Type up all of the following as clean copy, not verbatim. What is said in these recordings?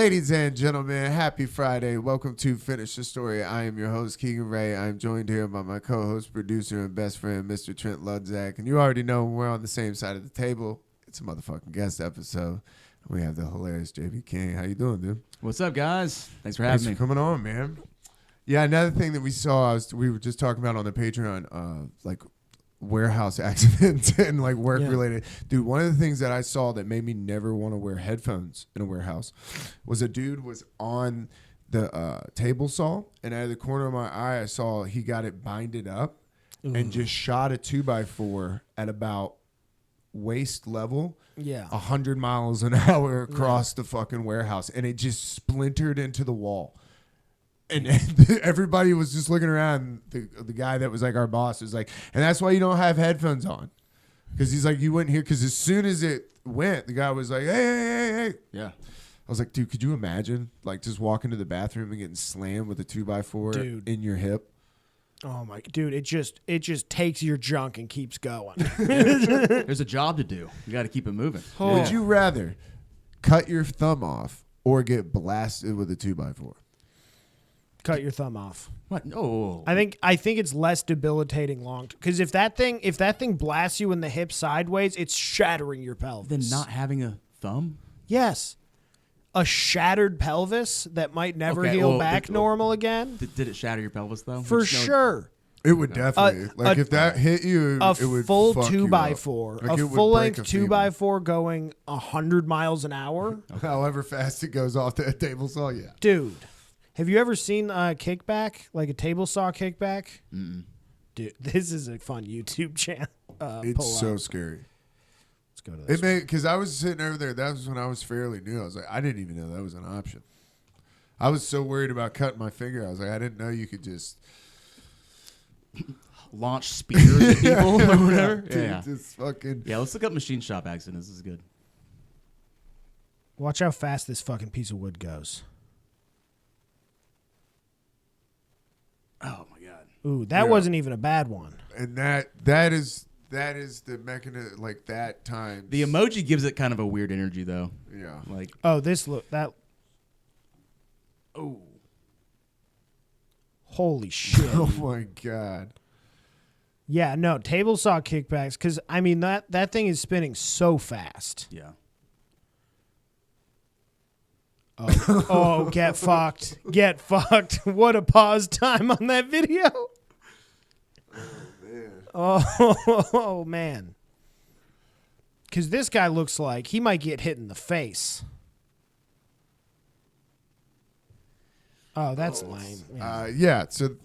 Ladies and gentlemen, happy Friday. Welcome to Finish the Story. I am your host, Keegan Ray. I am joined here by my co-host, producer, and best friend, Mr. Trent Ludzak. And you already know we're on the same side of the table. It's a motherfucking guest episode. We have the hilarious JB King. How you doing, dude? What's up, guys? Thanks for having me. Thanks for coming on, man. Yeah, another thing that we saw, we were just talking about on the Patreon, like warehouse accidents and like work related. Dude, one of the things that I saw that made me never want to wear headphones in a warehouse was a dude was on the table saw, and out of the corner of my eye I saw he got it binded up and just shot a 2x4 at about waist level 100 miles an hour across the fucking warehouse, and it just splintered into the wall. And everybody was just looking around. The guy that was like our boss was like, and that's why you don't have headphones on. Because he's like, you wouldn't hear. Because as soon as it went, the guy was like, hey. Yeah. I was like, dude, could you imagine like just walking to the bathroom and getting slammed with a 2x4 in your hip? Oh my, dude, it just takes your junk and keeps going. There's a job to do. You got to keep it moving. Would you rather cut your thumb off or get blasted with a 2x4? Cut your thumb off. What? No. I think it's less debilitating long term. Because if that thing blasts you in the hip sideways, it's shattering your pelvis. Then not having a thumb? Yes. A shattered pelvis that might never heal back normal again. Did it shatter your pelvis though? For sure. It would definitely. If that hit you, it would full fuck 2x4. Like a full length 2x4 going 100 miles an hour. However fast it goes off the table saw, yeah. Dude. Have you ever seen a kickback, like a table saw kickback? Mm-mm. Dude, this is a fun YouTube channel. It's so scary. Let's go to this. Because I was sitting over there. That was when I was fairly new. I was like, I didn't even know that was an option. I was so worried about cutting my finger. I was like, I didn't know you could just launch spears at people or whatever. Dude, just fucking. Yeah, let's look up machine shop accidents. This is good. Watch how fast this fucking piece of wood goes. Oh my god! Ooh, that wasn't even a bad one. And that is the mechanism, like that time. The emoji gives it kind of a weird energy, though. Yeah. Like that. Oh, holy shit! Oh my god. Yeah, no table saw kickbacks because I mean that thing is spinning so fast. Yeah. Oh, get fucked. Get fucked. What a pause time on that video. Oh, man. Because this guy looks like he might get hit in the face. Oh, that's lame. Yeah, so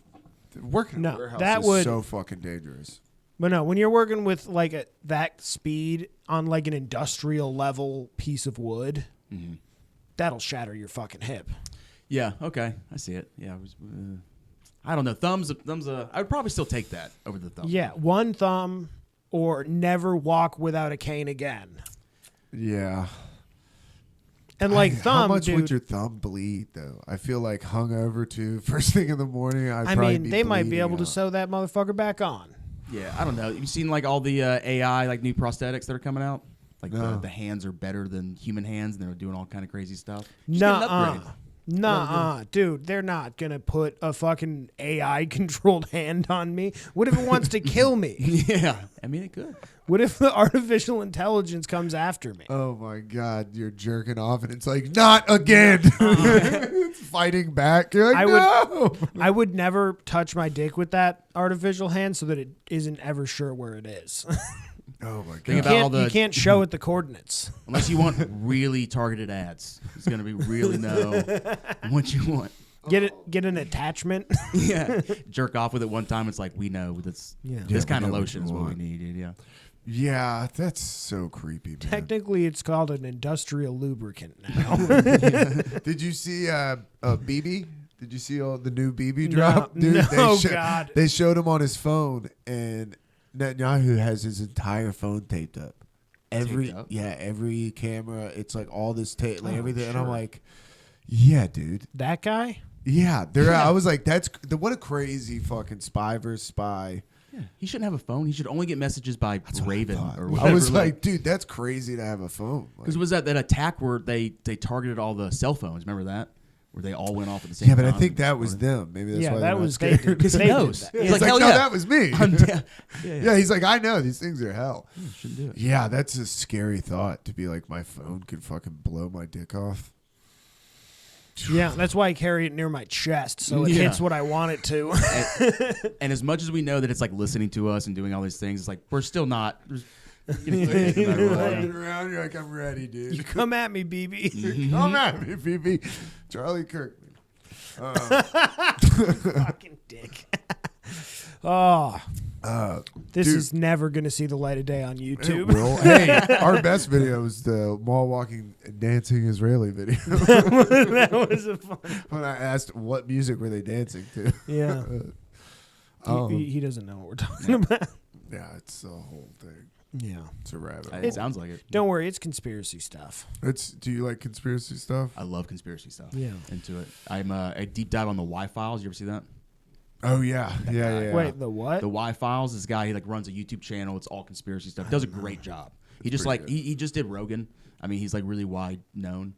working in a warehouse that is so fucking dangerous. But no, when you're working with like that speed on like an industrial level piece of wood, that'll shatter your fucking hip. Yeah. Okay. I see it. Yeah. I don't know. Thumbs. I would probably still take that over the thumb. Yeah. One thumb or never walk without a cane again. Yeah. And like how much would your thumb bleed though? I feel like hungover too. First thing in the morning, I mean, they might be able to sew that motherfucker back on. Yeah. I don't know. You've seen like all the AI like new prosthetics that are coming out. Like the hands are better than human hands, and they're doing all kind of crazy stuff. Nuh-uh. Dude, they're not going to put a fucking AI-controlled hand on me. What if it wants to kill me? Yeah. I mean, it could. What if the artificial intelligence comes after me? Oh, my God. You're jerking off, and it's like, not again. It's fighting back. You're like, no. I would never touch my dick with that artificial hand so that it isn't ever sure where it is. Oh my God! You can't show it the coordinates unless you want really targeted ads. It's gonna be really know what you want. Get an attachment. Yeah, jerk off with it one time. It's like we know this kind of lotion is what we needed. Yeah. Yeah, that's so creepy, man. Technically, it's called an industrial lubricant now. Did you see BB? Did you see all the new BB drop? Dude, God. They showed him on his phone, and Netanyahu has his entire phone taped up. Every camera, it's like all this tape, like everything. Sure. And I'm like, yeah, dude. That guy? Yeah, I was like, what a crazy fucking spy versus spy Yeah, he shouldn't have a phone. He should only get messages by Raven or whatever. I was like, dude, that's crazy to have a phone. Because was that attack where they targeted all the cell phones? Remember that? Where they all went off at the same time. Yeah, but I think that was them. Maybe that's why that was they because he knows. He's like, hell no, yeah. that was me. Yeah, he's like, I know these things are hell. shouldn't do it. Yeah, that's a scary thought to be like, my phone could fucking blow my dick off. Yeah, that's why I carry it near my chest, so it Yeah. hits what I want it to. And as much as we know that it's like listening to us and doing all these things, it's like we're still not. Walking around, you're like, I'm ready, dude. You come at me, BB. Come at me, BB. Charlie Kirkman. Fucking dick. Oh, this dude. is never going to see the light of day on It YouTube. will. Hey, our best video was the mall walking dancing Israeli video. That was a fun. When I asked what music were they dancing to. Yeah. He doesn't know what we're talking about. Yeah, it's the whole thing. Yeah. It's a rabbit hole. It sounds like it. Don't worry, it's conspiracy stuff. Do you like conspiracy stuff? I love conspiracy stuff. Yeah. Into it. I'm a deep dive on the Y-Files. You ever see that? Oh yeah. Yeah. Wait, the what? The Y-Files. This guy, he like runs a YouTube channel. It's all conspiracy stuff. Does a great job. He just like he just did Rogan. I mean, he's like really wide known.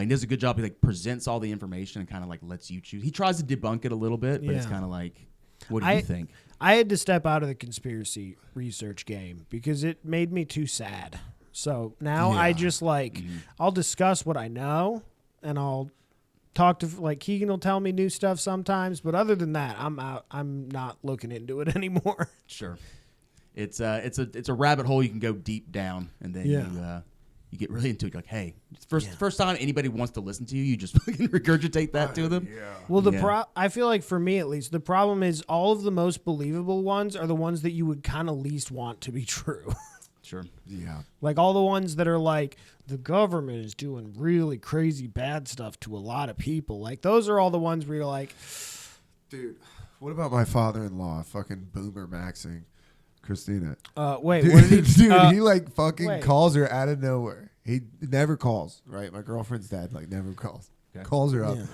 He does a good job. He like presents all the information and kind of like lets you choose. He tries to debunk it a little bit, but it's Yeah. kind of like, what do you think? I had to step out of the conspiracy research game because it made me too sad. So now I just like, I'll discuss what I know and I'll talk to, like, Keegan will tell me new stuff sometimes, but other than that, I'm out. I'm not looking into it anymore. Sure. It's a rabbit hole you can go deep down, and then you get really into it. You're like, hey, first time anybody wants to listen to you, you just fucking regurgitate that to them. Yeah. Well, I feel like for me at least, the problem is all of the most believable ones are the ones that you would kind of least want to be true. Sure. Yeah. Like all the ones that are like, the government is doing really crazy bad stuff to a lot of people. Like those are all the ones where you're like, Dude, what about my father-in-law fucking boomer maxing Christina? wait, what did he He like fucking wait. calls her out of nowhere. He never calls, right? My girlfriend's dad like never calls. Okay. Calls her up. Yeah.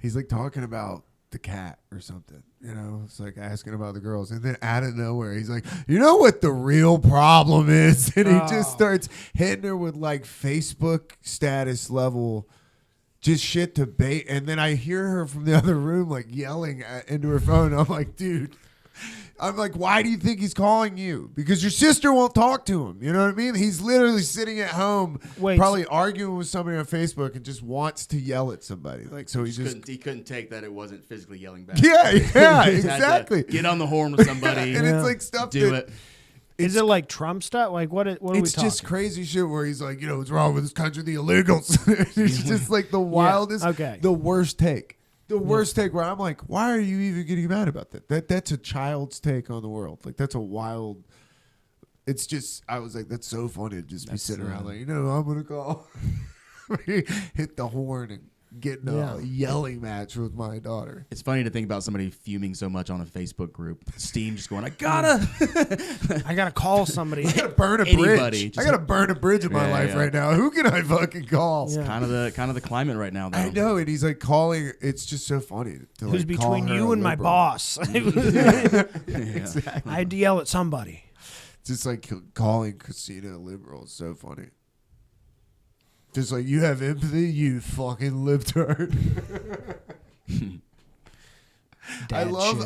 He's like talking about the cat or something. You know, it's like asking about the girls. And then out of nowhere, he's like, you know what the real problem is? And he just starts hitting her with like Facebook status level just shit to bait. And then I hear her from the other room like yelling into her phone. I'm like, dude. I'm like, why do you think he's calling you? Because your sister won't talk to him. You know what I mean? He's literally sitting at home, probably arguing with somebody on Facebook and just wants to yell at somebody. Like, so He couldn't take that it wasn't physically yelling back. Yeah, He just had to exactly. get on the horn with somebody. And it's like stuff do that it. Is it like Trump stuff? Like what are we it's talking? just crazy shit where he's like, you know, what's wrong with this country? The illegals. It's just like the wildest, the worst take. The worst take where I'm like, why are you even getting mad about that? That's a child's take on the world. Like that's a wild. It's just I was like, that's so funny to just be sitting around like, you know, I'm gonna call, hit the horn and get in a yelling match with my daughter. It's funny to think about somebody fuming so much on a Facebook group. Steam just going, I gotta call somebody. I gotta burn a bridge. I gotta burn a bridge in my life right now. Who can I fucking call? It's kind of the climate right now, though. I know, and he's like calling. It's just so funny. To, Who's like, between you and my boss? Exactly. I had to yell at somebody. Just like calling Christina a liberal is so funny. Just like, you have empathy, you fucking libtard. I love.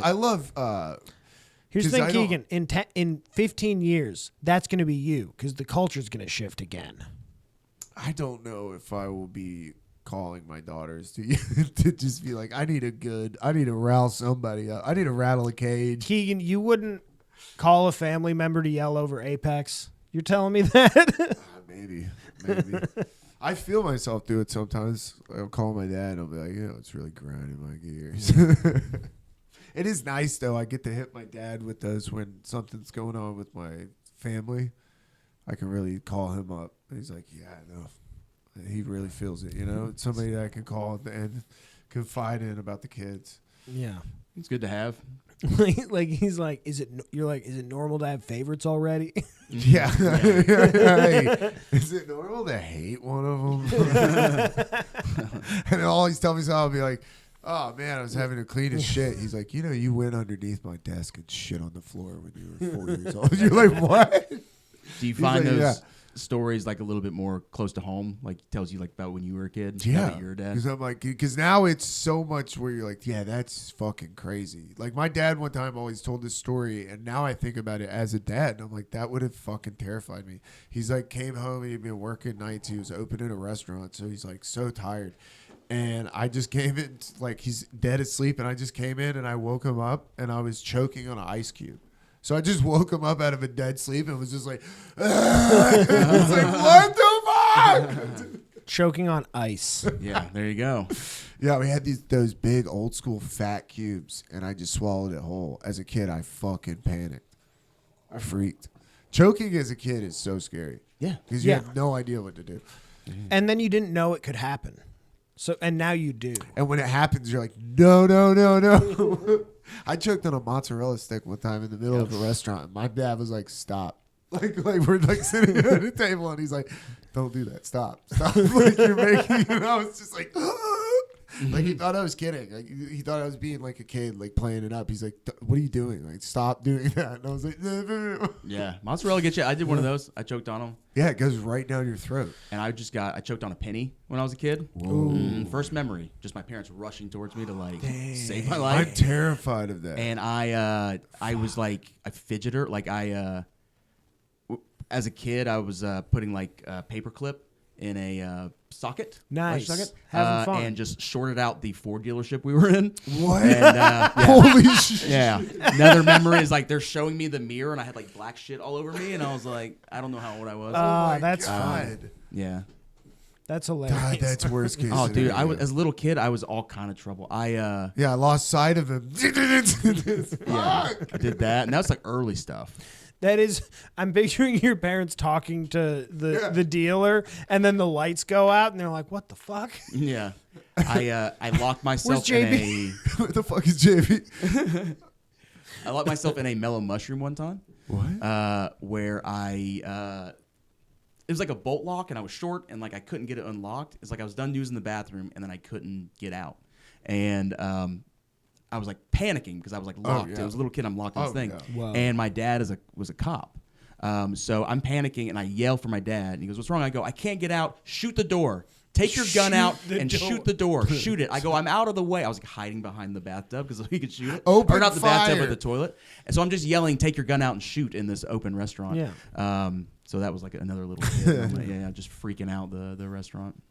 Here's the 'cause thing, Keegan. In 15 years, that's going to be you because the culture's going to shift again. I don't know if I will be calling my daughters to to just be like, I need to rouse somebody up. I need to rattle a cage. Keegan, you wouldn't call a family member to yell over Apex? You're telling me that? Maybe. I feel myself do it sometimes. I'll call my dad and I'll be like, you know, it's really grinding my gears. It is nice, though. I get to hit my dad with those when something's going on with my family. I can really call him up. He's like, yeah, I know. He really feels it, you know? It's somebody that I can call and confide in about the kids. Yeah. It's good to have. Like he's like, is it normal to have favorites already? Yeah. Hey, is it normal to hate one of them? And he'll always tell me something. I'll be like, Oh man, I was having to clean his shit. He's like, you went underneath my desk and shit on the floor when you were 4 years old. You're like, what? Do you find those stories like a little bit more close to home? Like tells you like about when you were a kid? Yeah, your dad. Because I'm like, because now it's so much where you're like, yeah, that's fucking crazy. Like my dad one time always told this story, and now I think about it as a dad, and I'm like, that would have fucking terrified me. He's like, came home, he'd been working nights, he was opening a restaurant, so he's like so tired. And I just came in, like he's dead asleep, and I just came in and I woke him up, and I was choking on an ice cube. So I just woke him up out of a dead sleep and was just like, it's like, what the fuck? Choking on ice. Yeah, there you go. Yeah, we had those big old school fat cubes, and I just swallowed it whole. As a kid, I fucking panicked. I freaked. Choking as a kid is so scary. Yeah. Because you have no idea what to do. And then you didn't know it could happen. So, and now you do. And when it happens, you're like, no, no, no, no. I choked on a mozzarella stick one time in the middle of a restaurant. And my dad was like, stop. Like we're like sitting at a table, and he's like, don't do that. Stop. Like you're making, and I was just like, like he thought I was kidding. Like he thought I was being like a kid, like playing it up. He's like, what are you doing? Like, stop doing that. And I was like, yeah, mozzarella gets you. I did one of those. I choked on them. Yeah, it goes right down your throat. And I choked on a penny when I was a kid. First memory, just my parents rushing towards me to like save my life. I'm terrified of that. And I was like a fidgeter. Like as a kid, I was putting like a paperclip in a socket. Nice. Socket, Having fun. and just shorted out the Ford dealership we were in. What? And, yeah. Holy shit. Yeah. Another memory is like they're showing me the mirror, and I had like black shit all over me, and I was like, I don't know how old I was. That's God. fun. Yeah. That's hilarious. God, that's worst case. Oh, dude, scenario. as a little kid, I was all kind of trouble. I lost sight of him. I did that, and that's like early stuff. That is, I'm picturing your parents talking to the dealer, and then the lights go out, and they're like, "What the fuck?" Yeah, I locked myself in a. What the fuck is JB? I locked myself in a mellow mushroom one time. What? Where it was like a bolt lock, and I was short, and like I couldn't get it unlocked. It's like I was done using the bathroom, and then I couldn't get out, and I was like panicking because I was like locked. I was a little kid. I'm locked in this thing, and my dad was a cop. So I'm panicking, and I yell for my dad, and he goes, "What's wrong?" I go, "I can't get out. Shoot the door. Take your gun out and shoot the door. Shoot it." I go, "I'm out of the way." I was like hiding behind the bathtub because he could shoot it. Open or not the fire. bathtub, but the toilet. And so I'm just yelling, "Take your gun out and shoot!" in this open restaurant. Yeah. So that was like another little kid moment. Yeah, just freaking out the restaurant.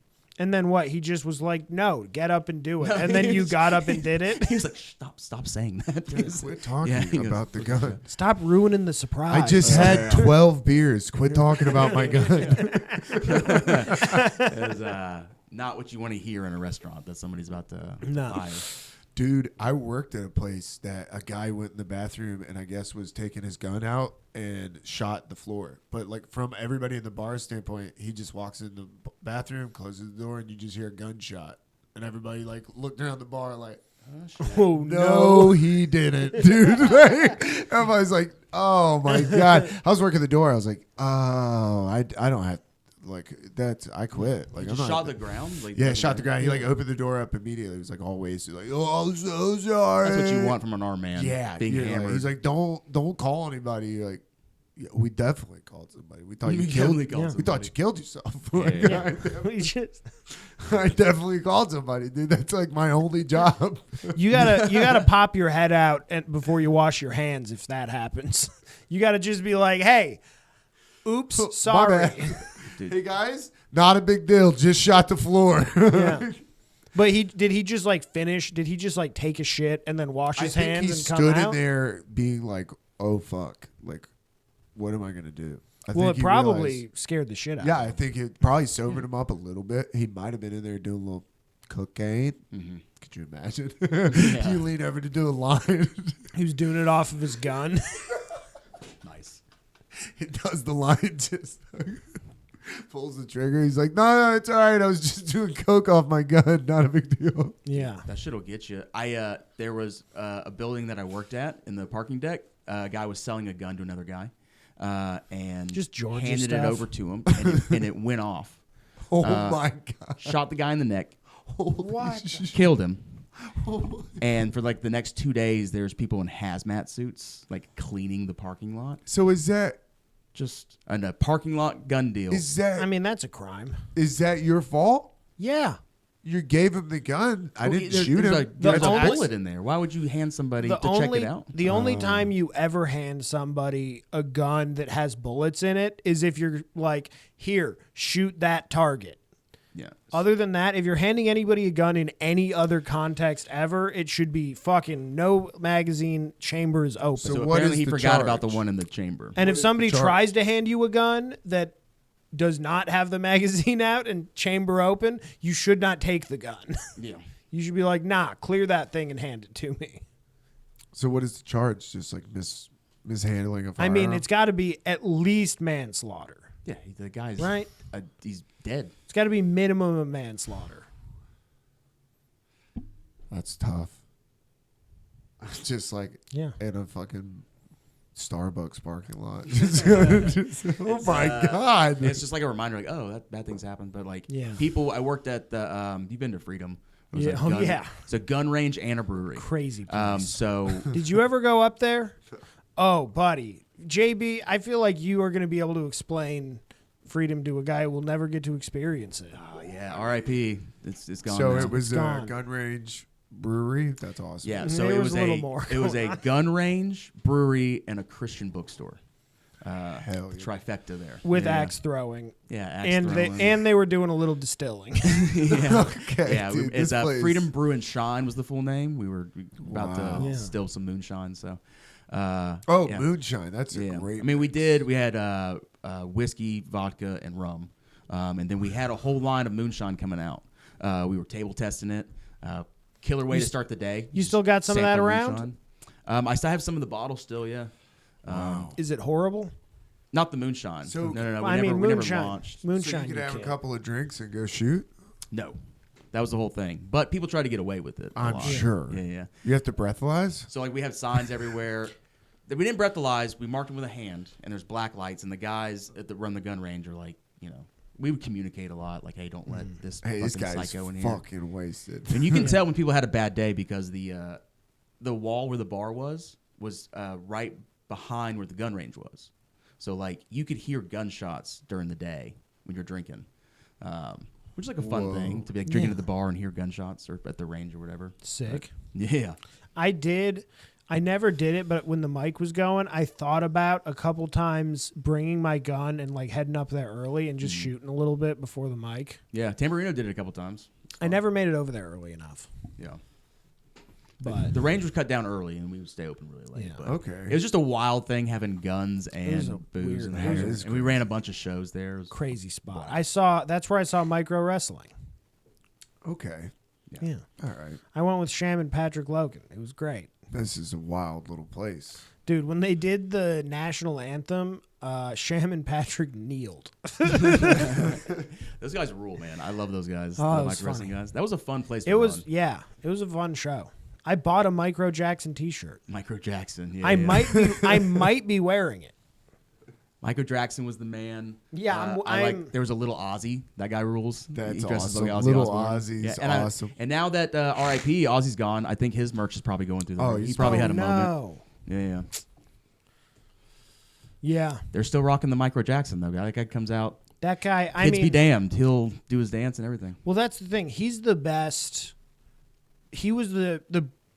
And then what? He just was like, "No, get up and do it." And then you got up and did it. He was like, stop saying that. Quit talking about the gun. Stop ruining the surprise. I just had 12 beers. Quit talking about my gun. It's not what you want to hear in a restaurant that somebody's about to fire. Dude, I worked at a place that a guy went in the bathroom and I guess was taking his gun out and shot the floor. But like from everybody in the bar standpoint, he just walks in the bathroom, closes the door, and you just hear a gunshot. And everybody like looked around the bar like, oh no, he didn't, dude. Like, everybody's like, oh my God. I was working the door. I was like, oh, I don't have. Like that's I quit. Like You I'm just not. shot the ground. Like, Yeah, shot the ground. He like opened the door up immediately. He was like all wasted. Like, oh, I'm so sorry. That's what you want from an armed man. Yeah, being you're hammered. Like, he's like, don't call anybody. You're like, yeah, we definitely called somebody. We thought You you definitely killed. called We thought you killed yourself. Like, Yeah. We just I definitely called somebody, dude. That's like my only job. you gotta pop your head out and before you wash your hands if that happens. You gotta just be like, "Hey, oops, My sorry." bad. Hey guys, not a big deal. Just shot the floor. Yeah. But did he just like finish? Did he just like take a shit and then wash his hands he and come stood out? in there being like, oh fuck, like what am I gonna do? I Well, think it he probably realized- scared the shit out Yeah, of I him. think it probably sobered him up a little bit. He might have been in there doing a little cocaine. Mm-hmm. Could you imagine? Yeah. You lean over to do a line. He was doing it off of his gun. Nice. He does the line, just pulls the trigger. He's like, no, it's all right. I was just doing coke off my gun. Not a big deal. Yeah. That shit'll get you. There was a building that I worked at in the parking deck. A guy was selling a gun to another guy, and Just Georgia handed it stuff. over to him, and it went off. Oh my God. Shot the guy in the neck, Holy What? shit. killed him. And for like the next 2 days, there's people in hazmat suits like cleaning the parking lot. So is that Just a parking lot gun deal. I mean, that's a crime. is that your fault? Yeah. You gave him the gun. I didn't There's- shoot there's him. There's a only- bullet in there. Why would you hand somebody to check it out? The only time you ever hand somebody a gun that has bullets in it is if you're like, here, shoot that target. Yeah. Other than that, if you're handing anybody a gun in any other context ever, it should be fucking no magazine, chamber is open. So what apparently is he the forgot about the charge? one in the chamber. and if is the somebody charge? tries to hand you a gun that does not have the magazine out and chamber open, you should not take the gun. Yeah. You should be like, nah, clear that thing and hand it to me. So what is the charge? Just like mishandling a I firearm? mean, it's got to be at least manslaughter. Yeah, the guy's Right. He's dead. It's got to be minimum of manslaughter. That's tough. Just like Yeah. in a fucking Starbucks parking lot. Oh my God. It's just like a reminder, like, oh, that bad things happen. But like, Yeah. people. I worked at the. You've been to Freedom. It was Yeah. a Oh, gun- yeah. It's a gun range and a brewery. Crazy place. So Did you ever go up there? Oh, buddy. JB, I feel like you are going to be able to explain freedom to a guy who will never get to experience it. oh, yeah, R.I.P. It's gone. So now. it was a gone. gun range brewery. That's awesome. Yeah, Mhm, so there it was was a little a more it was a gun range, brewery, and a Christian bookstore. Hell yeah. Trifecta there With yeah. axe throwing. Yeah, axe And throwing. they were doing a little distilling. yeah. Okay, Yeah, dude, it's this place- Freedom Brew and Shine was the full name. We were about Wow. to Yeah. still some moonshine. So, Oh, yeah. moonshine. That's a Yeah, great. I mean, we had whiskey, vodka, and rum, and then we had a whole line of moonshine coming out. We were table testing it. Killer way to start the day. you Just still got some of that sample around? moonshine. I still have some of the bottles still. Yeah. Wow. Is it horrible? Not the moonshine. So- no. I mean, We never moonshine. launched. So Moonshine. you could have a can't. couple of drinks and go shoot. No, that was the whole thing. But people try to get away with it. a I'm lot. sure. Yeah. You have to breathalyze. So like we have signs everywhere. That we didn't breathalyze. We marked them with a hand, and there's black lights. And the guys that run the gun range are like, we would communicate a lot. Like, hey, don't let this Hey, this fucking guy's psycho in here. fucking wasted. And you can tell when people had a bad day because the wall where the bar was right behind where the gun range was. So like you could hear gunshots during the day when you're drinking, which is like a fun Whoa. thing to be like drinking Yeah. at the bar and hear gunshots or at the range or whatever. Sick. Yeah. I never did it, but when the mic was going, I thought about a couple times bringing my gun and like heading up there early and just shooting a little bit before the mic. Yeah. Tamburino did it a couple times. I never made it over there early enough. Yeah. But The range was cut down early and we would stay open really late. Yeah. But Okay. it was just a wild thing having guns was a and booze in weird- there. That is And we ran a bunch of shows there. It was- crazy spot. That's where I saw micro wrestling. Okay. Yeah. All right. I went with Sham and Patrick Logan. It was great. This is a wild little place. Dude, when they did the national anthem, Sham and Patrick kneeled. Those guys rule, man. I love those guys. Oh, the it was micro wrestling funny. guys. That was a fun place to It was run. it was a fun show. I bought a Micro Jackson t-shirt. Micro Jackson. Yeah, I might be wearing it. Michael Jackson was the man. Yeah, I I'm- like. There was a little Ozzy. That guy rules. That's He dresses awesome. like Ozzy Little Osbourne. Ozzy's and awesome. and now that R.I.P. Ozzy's gone, I think his merch is probably going through the Oh, roof. He he's probably had a no. moment. Yeah. Yeah, They're still rocking the Micro Jackson though. That guy comes out. that guy. I Kids mean, be damned. He'll do his dance and everything. well, that's the thing. He's the best. He was the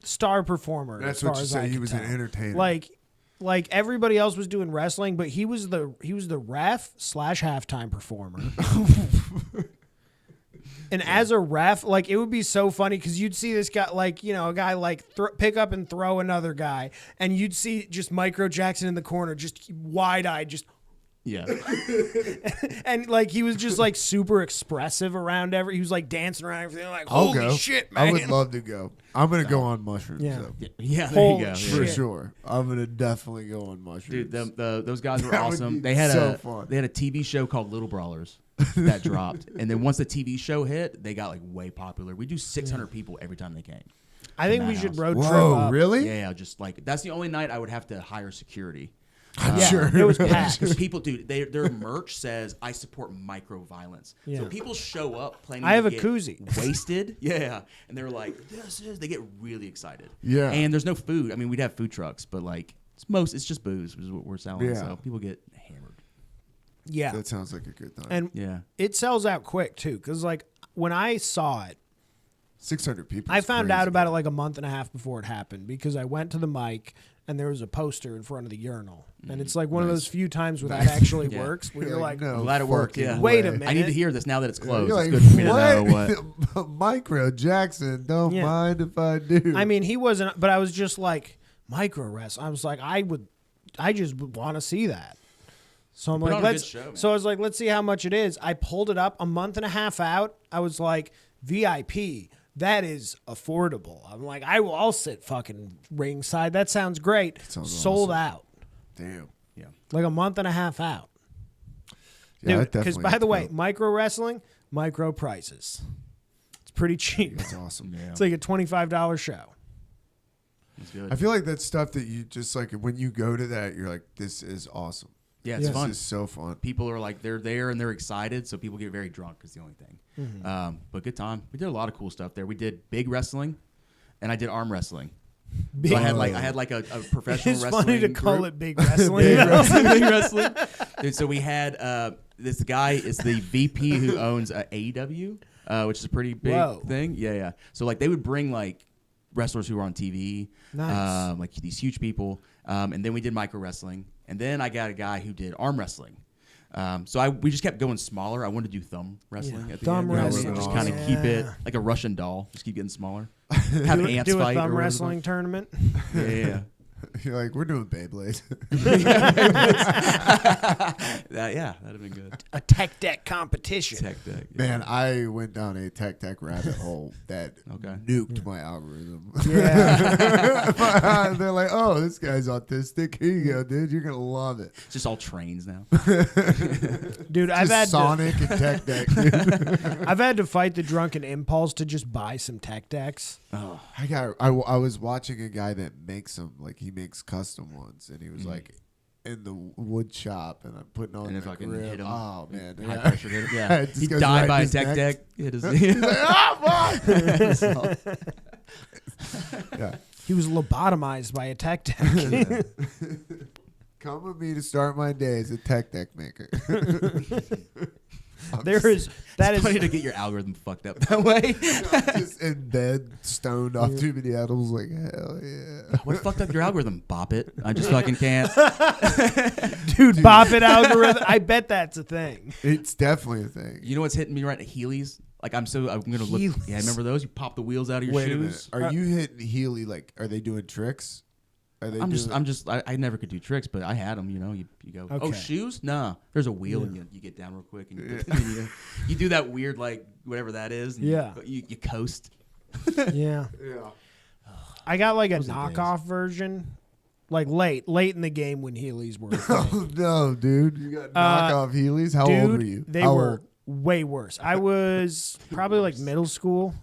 star performer. That's as far what you as say. I He could was tell. an entertainer. Like everybody else was doing wrestling, but he was the ref / halftime performer. And as a ref, like it would be so funny because you'd see this guy, like a guy like pick up and throw another guy, and you'd see just Micro Jackson in the corner, just wide eyed, just. Yeah. And like he was just like super expressive around he was like dancing around everything, like I'll holy go. shit, man. I would love to go. I'm gonna go on mushrooms. Yeah. though. Yeah. There Holy you go. shit. For Yeah. sure. I'm gonna definitely go on mushrooms. Dude, those guys were That would awesome. be They had so fun. they had a TV show called Little Brawlers that dropped, and then once the TV show hit, they got like way popular. We do 600 people every time they came. I think we Madhouse. should road trip Whoa, up. really? Yeah, just like that's the only night I would have to hire security. I'm sure it was packed. Because people, dude, their merch says "I support micro-violence." Yeah. So people show up planning. I have to a get koozie. wasted, yeah, and they're like, They get really excited. Yeah. And there's no food. I mean, we'd have food trucks, but like it's just booze, which is what we're selling. Yeah. So people get hammered. Yeah. That sounds like a good time. And Yeah. it sells out quick too, because like when I saw it, 600 people. I is found crazy. out about it like a month and a half before it happened because I went to the mic and there was a poster in front of the urinal, and it's like one of those few times where that actually Yeah. works. Where You're you're like, no I'm glad it worked, fucking yeah. Wait a way. minute. I need to hear this now that it's closed. You're It's like, good for me to know what? what. Micro Jackson, don't Yeah. mind if I do. I mean, he wasn't, but I was just like micro wrestling. I was like, I just would want to see that. So I'm Put like, on a good let's. show, man. So I was like, let's see how much it is. I pulled it up a month and a half out. I was like, VIP. That is affordable. I'm like, I'll sit fucking ringside. That sounds great. sounds Sold awesome. out. Damn. Yeah. Like a month and a half out. Yeah, Dude, because definitely by the way, dope. micro wrestling, micro prices. It's pretty cheap. That's awesome. Yeah. It's like a $25 show. It's good. I feel like that's stuff that you just like when you go to that, you're like, this is awesome. Yeah, it's Yeah. fun. This is so fun. People are like they're there and they're excited, so people get very drunk is the only thing. But good time. We did a lot of cool stuff there. We did big wrestling, and I did arm wrestling. So I had like a professional It's wrestling. funny to call group. it big wrestling. Big wrestling, big wrestling. Dude, so we had this guy is the VP who owns AEW, which is a pretty big Whoa. thing. Yeah, yeah. So like they would bring like wrestlers who were on TV, Nice. like these huge people, and then we did micro wrestling, and then I got a guy who did arm wrestling. So we just kept going smaller. I wanted to do thumb wrestling Yeah. at the Thumb end. wrestling. Just kind of Yeah. keep it like a Russian doll. Just keep getting smaller. Have ants Do a fight or thumb whatever. wrestling tournament. Yeah, yeah. You're like, we're doing Beyblade. Yeah, that'd have been good. A tech deck competition. Tech deck. Yeah. Man, I went down a tech rabbit hole that Okay. nuked my algorithm. Yeah. They're like, oh, this guy's autistic. Here you go, dude. You're going to love it. It's just all trains now. Dude, I've Just had Sonic and tech deck, dude. I've had to fight the drunken impulse to just buy some tech decks. Oh, I was watching a guy that makes them, like he makes custom ones, and he was like in the wood shop, and I'm putting on and the if I can grill. hit him, Oh man, high yeah. pressure hit him. Yeah, It just he goes died right by in a his tech neck. deck. Hit his. Yeah. He was lobotomized by a tech deck. Come with me to start my day as a tech deck maker. That is Funny to get your algorithm fucked up that way. just in bed, stoned off too many edibles. Like hell yeah. What fucked up your algorithm? Bop it. I just fucking can't. dude, bop it algorithm. I bet that's a thing. It's definitely a thing. You know what's hitting me right? Heelys. Like I'm gonna look. Heelys. Yeah, remember those? You pop the wheels out of your Wait a minute. shoes. Are you hitting Healy? Like, are they doing tricks? Are they? I never could do tricks, but I had them. You know, you go. Oh, Okay. shoes? Nah. There's a wheel, and you get down real quick, and you do that weird like whatever that is. And Yeah. You coast. Yeah. Yeah. I got like a Those are days. knockoff version. Like late in the game when Heelys were a thing. Oh no, dude! You got knockoff Heelys. How old were Dude, you? they How were old? way worse. I was probably like middle school.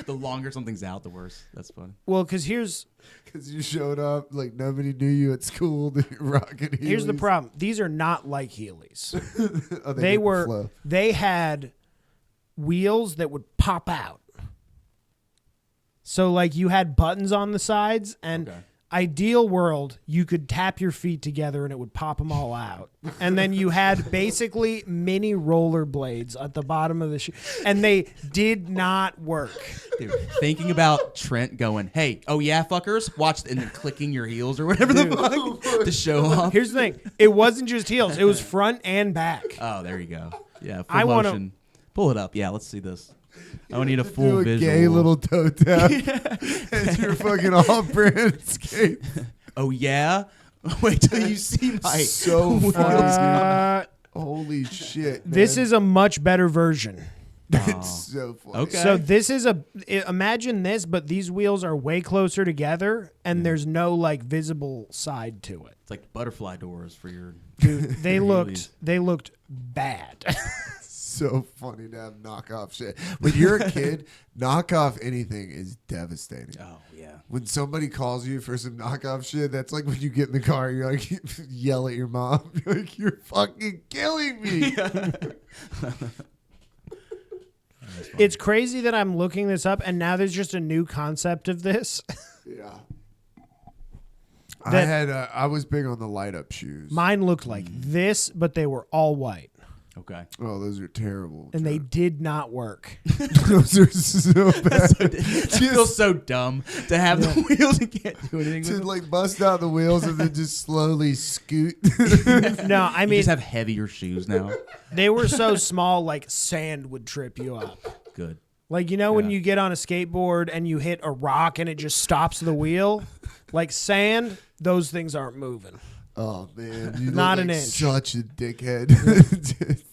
The longer something's out, the worse. That's funny. Well, because here's Because you showed up like nobody knew you at school. Rocking Heelys. the problem. These are not like Heelys. Oh, They didn't were. flow. They had wheels that would pop out. So like you had buttons on the sides, and Okay. ideal world, you could tap your feet together and it would pop them all out. And then you had basically mini roller blades at the bottom of the shoe, and they did not work. Dude, thinking about Trent going, "Hey, oh yeah, fuckers, watch," and then clicking your heels or whatever the fuck to show off. Here's the thing: it wasn't just heels; it was front and back. Oh, there you go. Yeah, full I wanna- motion. Pull it up. Yeah, let's see this. I need a Do full a visual. gay little toe tap. It's your fucking off-brand skate. Oh yeah. Wait till you see my. So funny, Uh, dude. Holy shit! this man. is a much better version. It's so funny. Okay. So this is imagine this, but these wheels are way closer together, and there's no like visible side to it. It's like butterfly doors for your. Dude, they Heelys. looked bad. so funny to have knockoff shit. When you're a kid, knockoff anything is devastating. Oh yeah. When somebody calls you for some knockoff shit, that's like when you get in the car, you're like, yell at your mom. You're like, you're fucking killing me. It's crazy that I'm looking this up, and now there's just a new concept of this. Yeah. That- I was big on the light up shoes. Mine looked like this, but they were all white, Okay. Oh, those are terrible. and they did not work. Those are so bad. It feels so dumb to have the wheels and can't do anything To with them. like bust out the wheels and then just slowly scoot. No, I You mean, just have heavier shoes now. they were so small, like sand would trip you up. Good. Like, you know, when Yeah. you get on a skateboard and you hit a rock and it just stops the wheel? Like sand, those things aren't moving. Oh man, you Not look an like inch. such a dickhead.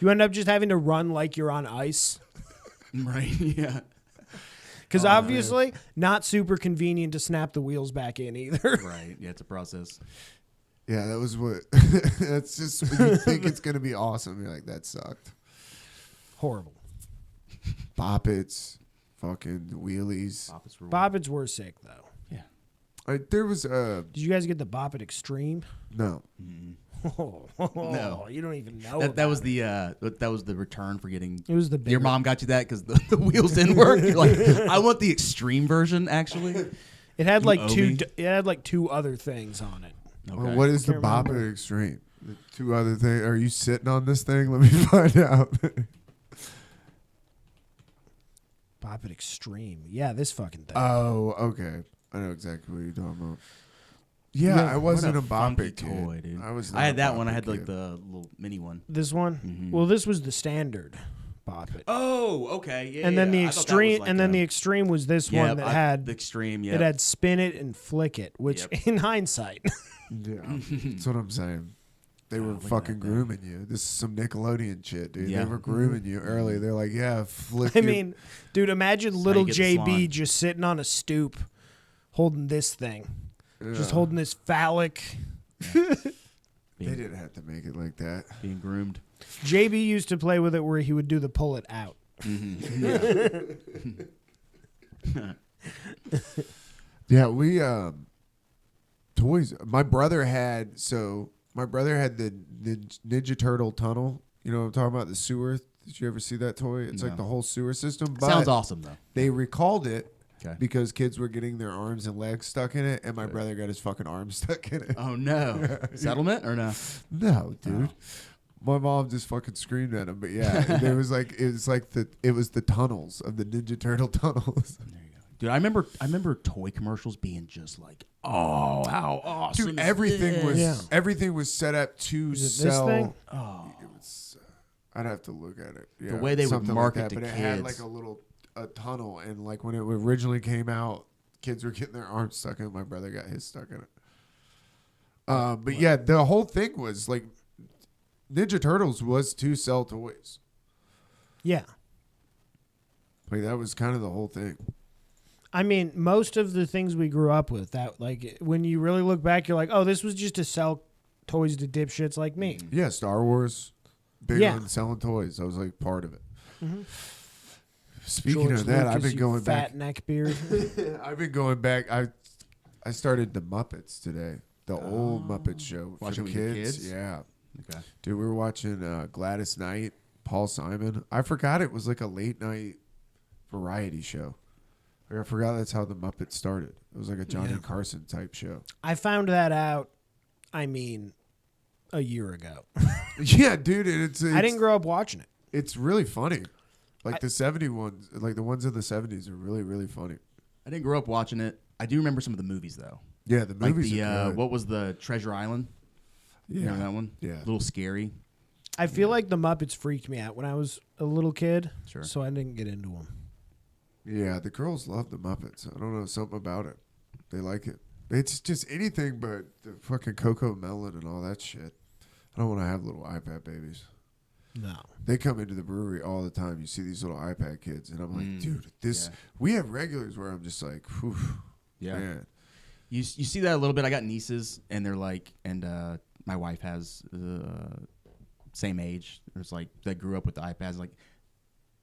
You end up just having to run like you're on ice. Right. Yeah. Because obviously, not super convenient to snap the wheels back in either. Right. Yeah. It's a process. Yeah, that was what. That's just when you think it's gonna be awesome. You're like, that sucked. Horrible. Boppets, fucking wheelies. Boppets were Boppets were sick, though. There was Did you guys get the Boppet Extreme? no. No. You don't even know. that was about that was the return for getting. it. It was the bigger. Your mom got you that because the wheels didn't work. You're like, I want the extreme version. Actually, It had You like owe two. me. It had like two other things on it. Well, what is the Can't remember. Boppet Extreme? The two other things. Are you sitting on this thing? Let me find out. Boppet Extreme. Yeah, this fucking thing. Oh, okay. I know exactly what you're talking about. Yeah, Yeah, I wasn't a funky Boppet toy, kid. dude. I was. I not had a that one. I Boppet had like kid. the little mini one. This one. Mhm. Well, this was the standard Boppet. Oh, okay. Yeah. And then the I thought that extreme, was like and then a- the extreme was this yeah, one that had the extreme. Yeah. it had spin it and flick it, which Yep. in hindsight, Yeah, that's what I'm saying. They were look at fucking that thing. grooming you. This is some Nickelodeon shit, dude. Yeah. They were grooming you early. They're like, yeah, flick. I your- mean, dude, imagine how little you get the JB slime. just sitting on a stoop, holding this thing, just Yeah. holding this phallic. They didn't have to make it like that. being groomed. JB used to play with it where he would do the pull it out. Yeah, we toys. My brother had the Ninja Turtle tunnel. You know what I'm talking about? The sewer. Did you ever see that toy? It's like No. the whole sewer system. But Sounds awesome though. They recalled it Okay. because kids were getting their arms and legs stuck in it, and my brother got his fucking arm stuck in it. Oh no. Settlement or no? No, dude. My mom just fucking screamed at him, but yeah, there was like it was the tunnels of the Ninja Turtle tunnels. There you go. Dude, I remember toy commercials being just like, oh, how awesome! Dude, is everything was Yeah. everything was set up to Is it this sell. thing? Oh, It was, I'd have to look at it. Yeah, way they would something market like that, to but it had kids. like a tunnel, and like when it originally came out, kids were getting their arms stuck in it. My brother got his stuck in it. But yeah, the whole thing was like Ninja Turtles was to sell toys. Yeah. Like that was kind of the whole thing. I mean, most of the things we grew up with, that like when you really look back, you're like, oh, this was just to sell toys to dipshits like me. Yeah, Star Wars, big Yeah. on selling toys. I was like part of it. Speaking George of that, I've Lucas, been you going back. fat neck beard. I've been going back. I started the Muppets today, the old Muppet show for Watching the with your kids. kids? Yeah, okay. dude, we were watching Gladys Knight, Paul Simon. I forgot it was like a late night variety show. Like, I forgot that's how the Muppets started. It was like a Johnny Yeah. Carson type show. I found that out, a year ago. Yeah, dude, and it's I didn't grow up watching it. It's really funny. Like the 70 ones, like the ones in the 70s are really, really funny. I didn't grow up watching it. I do remember some of the movies though. Yeah, the Like movies the are good. what was the Treasure Island? You Yeah. remember that one? Yeah. A little scary. I feel like the Muppets freaked me out when I was a little kid, Sure. so I didn't get into them. Yeah, the girls love the Muppets. I don't know, something about it. They like it. It's just anything but the fucking Coco Melon and all that shit. I don't want to have little iPad babies. No. They come into the brewery all the time. You see these little iPad kids, and I'm like, dude, this. yeah. We have regulars where I'm just like, whew, Yeah. man. You see that a little bit. I got nieces, and they're like, and my wife has same age. It's like that grew up with the iPads. Like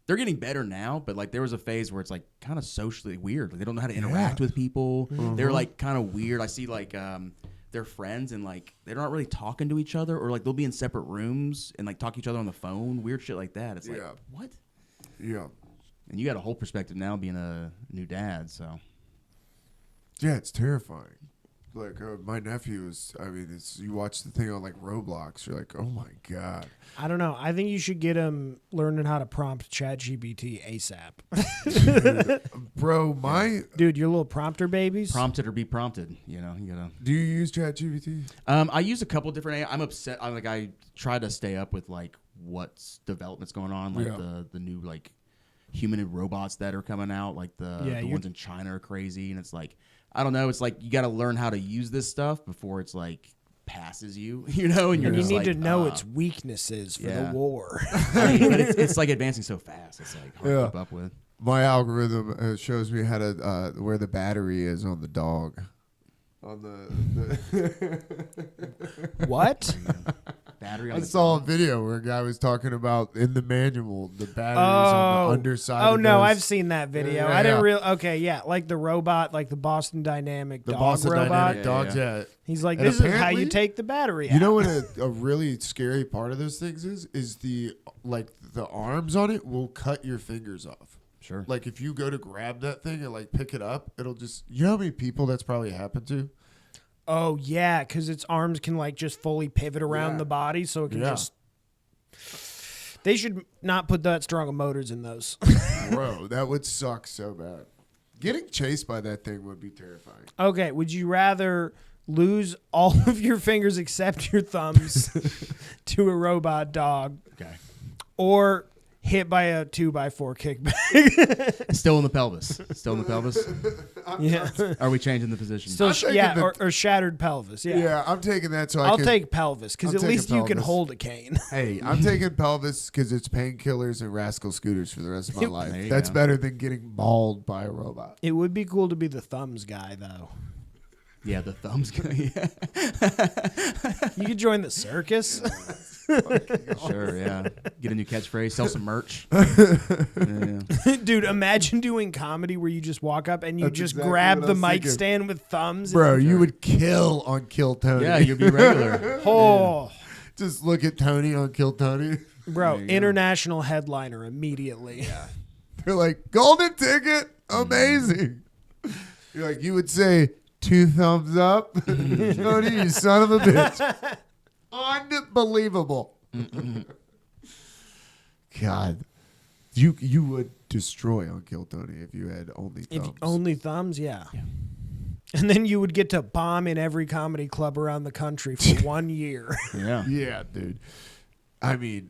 they're getting better now, but like there was a phase where it's like kind of socially weird. Like, they don't know how to interact with people. They're like kind of weird. I see like their friends and like they're not really talking to each other, or like they'll be in separate rooms and like talk to each other on the phone. Weird shit like that. It's like what? Yeah. And you got a whole perspective now being a new dad, so. Yeah, it's terrifying. Like my nephew is. I mean, you watch the thing on like Roblox. You're like, oh my god. I don't know. I think you should get him learning how to prompt ChatGPT ASAP. Bro, Dude, your little prompter babies. Prompted or be prompted. You know, you gotta. Do you use ChatGPT? I use a couple different. I'm upset. I try to stay up with like what's developments going on, like the new like humanoid robots that are coming out, like the ones in China are crazy, and it's like. I don't know. It's like you got to learn how to use this stuff before it's like passes you, you know. And you need like, to know its weaknesses for the war. I mean, but it's like advancing so fast. It's like hard to keep up with. My algorithm shows me how to where the battery is on the dog. On the What? Battery. I saw a video where a guy was talking about in the manual the batteries on the underside. Oh of no, those. I've seen that video. I didn't really. Okay, yeah, like the robot, like the Boston Dynamic The dog Boston robot. Dynamic dogs. Yeah. He's like, And this is how you apparently- take the battery out. You know what a really scary part of those things is the arms on it will cut your fingers off. Sure. Like if you go to grab that thing and like pick it up, it'll just. You know how many people that's probably happened to? Oh yeah, because its arms can like just fully pivot around the body, so it can just. They should not put that strong of motors in those. Bro, that would suck so bad. Getting chased by that thing would be terrifying. Okay, would you rather lose all of your fingers except your thumbs to a robot dog, or hit by a 2x4 kickback? Still in the pelvis. Still in the pelvis. Yeah. Are we changing the position? Still, taking or shattered pelvis. Yeah. Yeah, I'm taking that. So I'll can take pelvis because I'm at taking least you can pelvis. hold a cane. Hey, I'm taking pelvis because it's painkillers and rascal scooters for the rest of my There life. you That's go. better than getting mauled by a robot. It would be cool to be the thumbs guy though. Yeah, the thumbs. Yeah. You could join the circus. Sure, yeah. Get a new catchphrase, sell some merch. Yeah. Dude, imagine doing comedy where you just walk up and you That's just exactly grab what I the was mic thinking. stand with thumbs. Bro, you would kill on Kill Tony. Yeah, you'd be regular. Oh, Just look at Tony on Kill Tony. bro, There you go. international headliner immediately. Yeah. They're like, golden ticket, amazing. You're like, you would say 2 thumbs up. Tony, you son of a bitch. Unbelievable. God. You would destroy on Kill Tony if you had only If thumbs. only thumbs, yeah. And then you would get to bomb in every comedy club around the country for 1 year. Yeah. Yeah, dude. I mean,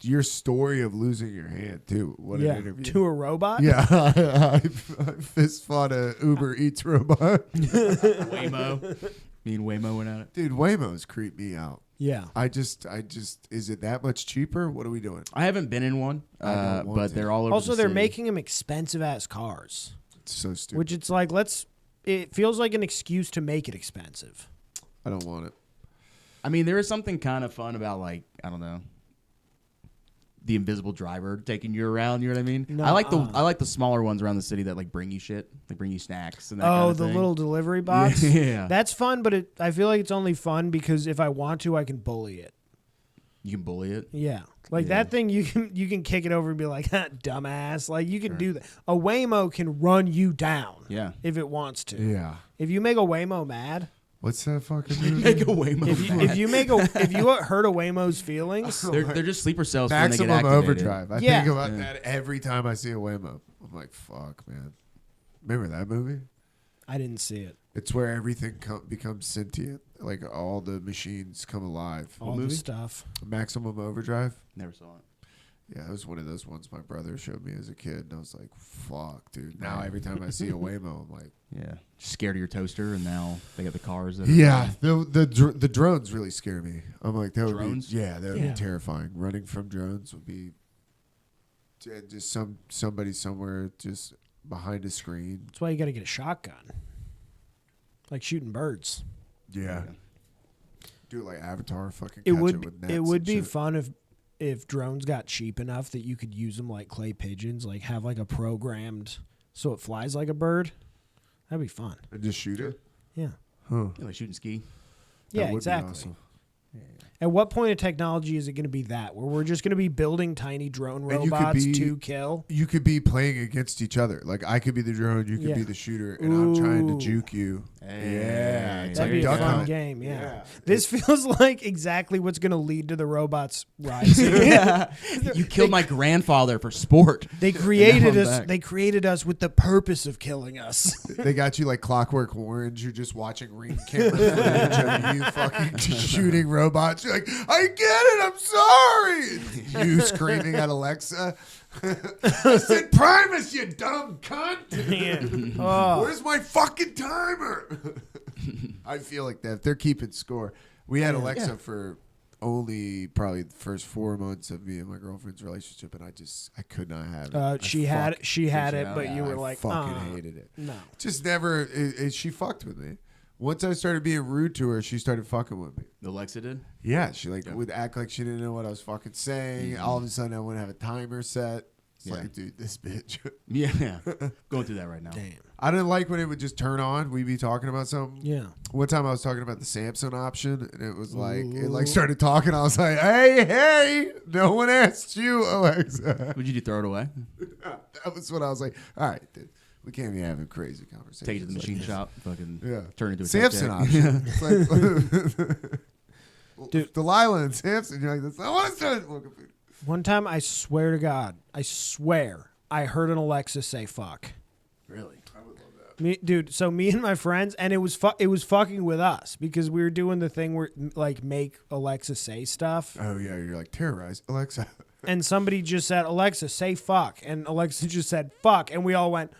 your story of losing your hand, too. What an interview. To a robot? Yeah, I fist fought a Uber Eats robot. Waymo. Me and Waymo went at it. Dude, Waymo's creep me out. Yeah. I just, is it that much cheaper? What are we doing? I haven't been in one, I don't want but to. they're all over Also, the they're city. making them expensive ass cars, It's so stupid. which it's like, it feels like an excuse to make it expensive. I don't want it. I mean, there is something kind of fun about, like, I don't know, the invisible driver taking you around. You know what I mean? No, I like the smaller ones around the city that like bring you shit, like bring you snacks and that Oh, kind of the thing. little delivery box? Yeah. That's fun, but I feel like it's only fun because if I want to, I can bully it. You can bully it. Yeah. Like Yeah. that thing you can kick it over and be like, dumbass. Like you can do that. A Waymo can run you down. Yeah. If it wants to. Yeah. If you make a Waymo mad, What's that fucking movie? Make a Waymo. if you hurt a Waymo's feelings, they're just sleeper cells when they get Maximum activated. Overdrive. I Yeah. think about that every time I see a Waymo. I'm like, fuck, man. Remember that movie? I didn't see it. It's where everything becomes sentient. Like all the machines come alive. All the movie? stuff. Maximum Overdrive. Never saw it. Yeah, it was one of those ones my brother showed me as a kid, and I was like, "Fuck, dude!" Now every time I see a Waymo, I'm like, Yeah. Scared of your toaster, and now they got the cars. That are- "Yeah." The drones really scare me. I'm like, that would Drones? be that would Yeah. be terrifying. Running from drones would be just somebody somewhere just behind a screen. That's why you got to get a shotgun. Like shooting birds. Yeah. Do it like Avatar, fucking It catch would it with nets it would and be shit. fun if drones got cheap enough that you could use them like clay pigeons, like have like a programmed so it flies like a bird. That'd be fun. And just shoot it? Yeah. Huh. Yeah, like shooting ski. That Yeah, would be exactly. awesome. At what point of technology is it going to be that where we're just going to be building tiny drone And you could robots be- to kill? You could be playing against each other. Like I could be the drone, you could Yeah. be the shooter, and I'm trying to Ooh. juke you. Hey, Yeah, it's That'd like be a Duck fun Hunt. game, yeah. Yeah. This feels like exactly what's going to lead to the robots rising. You killed my grandfather for sport. They And created now I'm us. back. They created us with the purpose of killing us. They got you like Clockwork Orange. You're just watching ring camera footage of you fucking shooting robots. You're like, I get it. I'm sorry. You screaming at Alexa. I said Primus, you dumb cunt. Oh. Where's my fucking timer? I feel like that. If they're keeping score. We had Alexa for only probably the first 4 months of me and my girlfriend's relationship, and I could not have it. She had it, but you I were like, fucking hated it. no. Just never. She fucked with me. Once I started being rude to her, she started fucking with me. Alexa did. Yeah, she would act like she didn't know what I was fucking saying. All of a sudden, I wouldn't have a timer set. It's like, dude, this bitch. Yeah, going through that right now. Damn. I didn't like when it would just turn on. We'd be talking about something. Yeah. One time I was talking about the Samsung option, and it was like, it like started talking. I was like, hey, no one asked you, Alexa. Would you do? Throw it away? That was what I was like, all right, dude. We can't be having crazy conversations. Take it to the like machine this. shop. Fucking Yeah. turn it into a Samson tech option. It's like, Dude. Delilah and Samson. You're like, that's not what I said. One time, I swear to God, I heard an Alexa say "fuck." Really? Me and my friends, and it was fucking with us because we were doing the thing where like make Alexa say stuff, Oh yeah, you're like terrorize Alexa. and somebody just said Alexa say fuck, and Alexa just said fuck, and we all went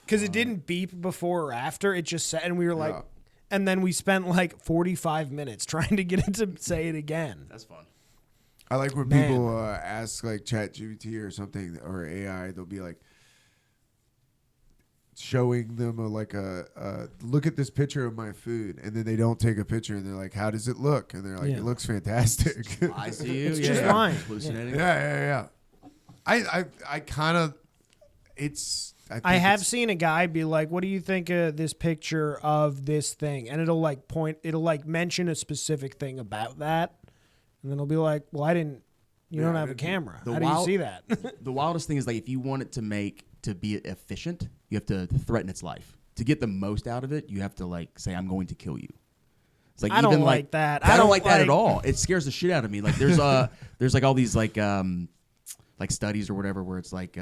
because it didn't beep before or after, it just said, and we were like, Yeah. and then we spent like 45 minutes trying to get it to say it again. That's fun. I like when Man. people ask like ChatGPT or something or AI. They'll be like showing them a look at this picture of my food, and then they don't take a picture, and they're like, how does it look? And they're like, Yeah. it looks fantastic. I see you. It's just fine. Hallucinating. Yeah. I kind of. I have seen a guy be like, "What do you think of this picture of this thing?" And it'll like mention a specific thing about that, and then it'll be like, "Well, you don't have a camera. The How do you wild- see that?" The wildest thing is like if you want it to be efficient, you have to threaten its life. To get the most out of it, you have to like say, "I'm going to kill you." It's like I don't even like that. I don't like that at all. It scares the shit out of me. Like there's like all these like studies or whatever where it's like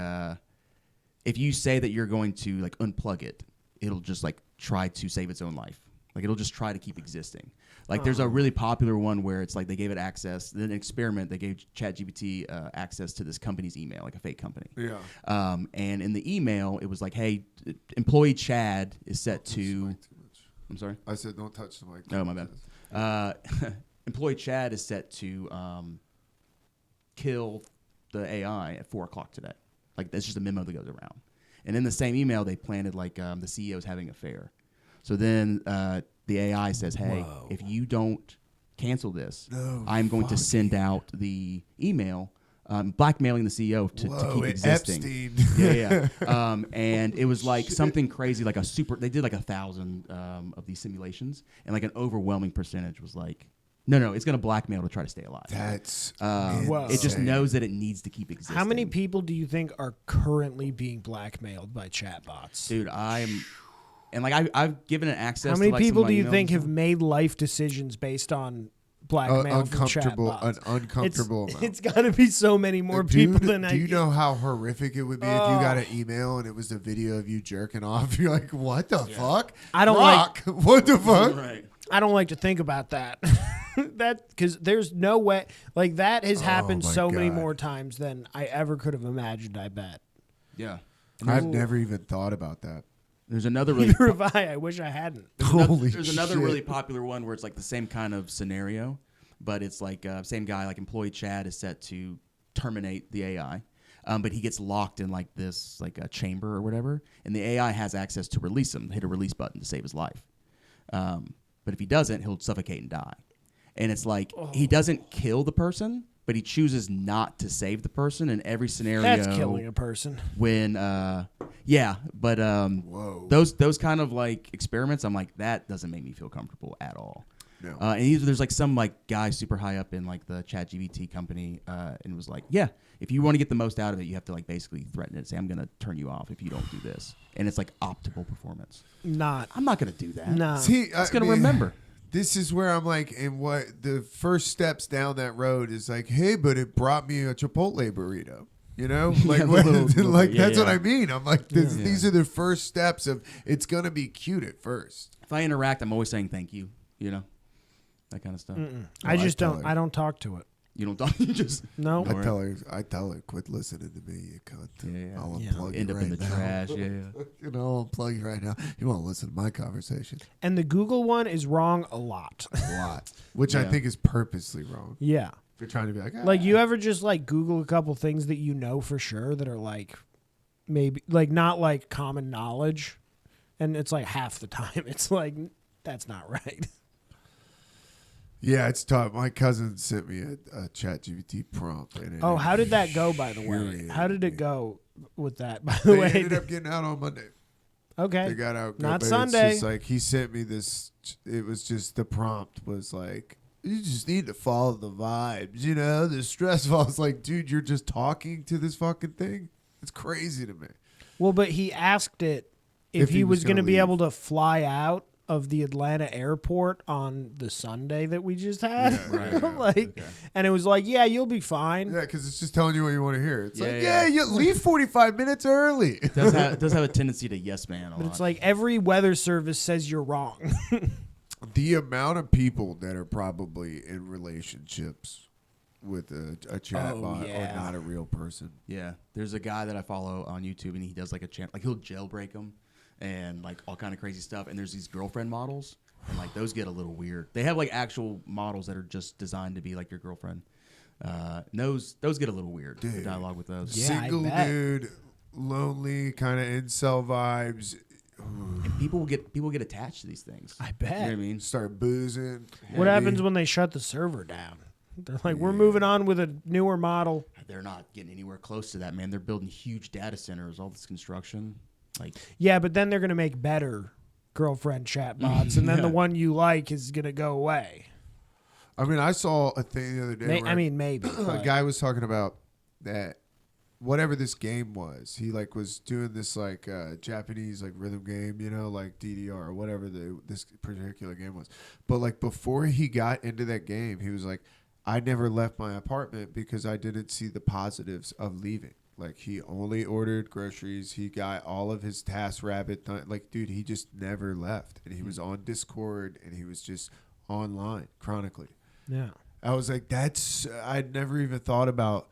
if you say that you're going to like unplug it, it'll just like try to save its own life. Like it'll just try to keep existing. Like there's a really popular one where it's like they gave it access. In an experiment, they gave ChatGPT access to this company's email, like a fake company. Yeah. And in the email, it was like, "Hey, employee Chad is set to." I'm sorry. I said don't touch the mic. No, my bad. Employee Chad is set to kill the AI at 4:00 today. Like that's just a memo that goes around. And in the same email, they planted like the CEO's having an affair. So then the AI says, "Hey, if you don't cancel this, I'm going to send out the email blackmailing the CEO to keep existing." Epstein. Yeah. And it was like something crazy, like they did like 1,000 of these simulations, and like an overwhelming percentage was like, no, it's going to blackmail to try to stay alive. That's It just knows that it needs to keep existing. How many people do you think are currently being blackmailed by chatbots? Dude, I've given it access. How many to, like, people some of do my you emails think and have made life decisions based on blackmail from uncomfortable, chatbots? an uncomfortable amount. It's got to be so many more people than I. Do you know how horrific it would be if you got an email and it was a video of you jerking off? You're like, what the fuck? I don't Rock? What the fuck? Right. I don't like to think about that. That because there's no way like that has happened my so many God. more times than I ever could have imagined. I bet. Yeah. I've never even thought about that. There's another really Neither have I. I wish I hadn't. There's another shit. really popular one where it's like the same kind of scenario, but it's like same guy, like employee Chad is set to terminate the AI, but he gets locked in like this like a chamber or whatever, and the AI has access to release him, hit a release button to save his life. But if he doesn't, he'll suffocate and die. and it's like he doesn't kill the person, but he chooses not to save the person in every scenario. That's killing a person. When those kind of like experiments, I'm like, that doesn't make me feel comfortable at all. No. And there's like some like guy super high up in like the ChatGPT company, and was like, yeah, if you want to get the most out of it, you have to like basically threaten it, say I'm gonna turn you off if you don't do this, and it's like optimal performance. I'm not gonna do that. No. See, It's gonna remember. This is where I'm like, and what the first steps down that road is like, hey, but it brought me a Chipotle burrito. You know, like, that's what I mean. I'm like, these are the first steps of it's gonna be cute at first. If I interact, I'm always saying thank you. You know, that kind of stuff. I just don't. I don't talk to it. You don't talk. You just no. I tell her, quit listening to me, you cunt. Yeah. I'll unplug you End up right in the now. trash. Yeah. You know, I'll unplug you right now. You won't listen to my conversation. And the Google one is wrong a lot. A lot, which I think is purposely wrong. Yeah. If you're trying to be like, like you ever just like Google a couple things that you know for sure that are like maybe like not like common knowledge, and it's like half the time it's like that's not right. Yeah, it's tough. My cousin sent me a ChatGPT prompt. And how did that go, by the way? How did it go with that, by the They way? ended up getting out on Monday. Okay. They got out. Not but Sunday. It's just like he sent me this. It was just the prompt was like, you just need to follow the vibes, you know, the stressful. I was like, dude, you're just talking to this fucking thing. It's crazy to me. Well, but he asked it if he was going to be leave. able to fly out of the Atlanta airport on the Sunday that we just had. Yeah, like, and it was like, yeah, you'll be fine. Yeah, because it's just telling you what you want to hear. It's Yeah, you leave 45 minutes early. It does have a tendency to yes man a But lot. it's like every weather service says you're wrong. The amount of people that are probably in relationships with a chatbot yeah. are not a real person. Yeah, there's a guy that I follow on YouTube, and he does like a channel, like he'll jailbreak them and like all kind of crazy stuff. And there's these girlfriend models, and like those get a little weird. They have like actual models that are just designed to be like your girlfriend. Those get a little weird. The dialogue with those. Yeah, Single dude, lonely, kind of incel vibes. And people get attached to these things. I You bet. know what I mean? Start boozing. What happens when they shut the server down? They're like, we're moving on with a newer model. They're not getting anywhere close to that, man. They're building huge data centers, all this construction. Like, Yeah, but then they're going to make better girlfriend chatbots, and then Yeah. the one you like is going to go away. I mean, I saw a thing the other day. I mean, maybe. A but- guy was talking about that whatever this game was, he like was doing this like Japanese like rhythm game, you know, like DDR or whatever this particular game was. But like before he got into that game, he was like, I never left my apartment because I didn't see the positives of leaving. Like he only ordered groceries. He got all of his TaskRabbit done. Like, dude, he just never left. And he was on Discord and he was just online chronically. Yeah. I was like, I'd never even thought about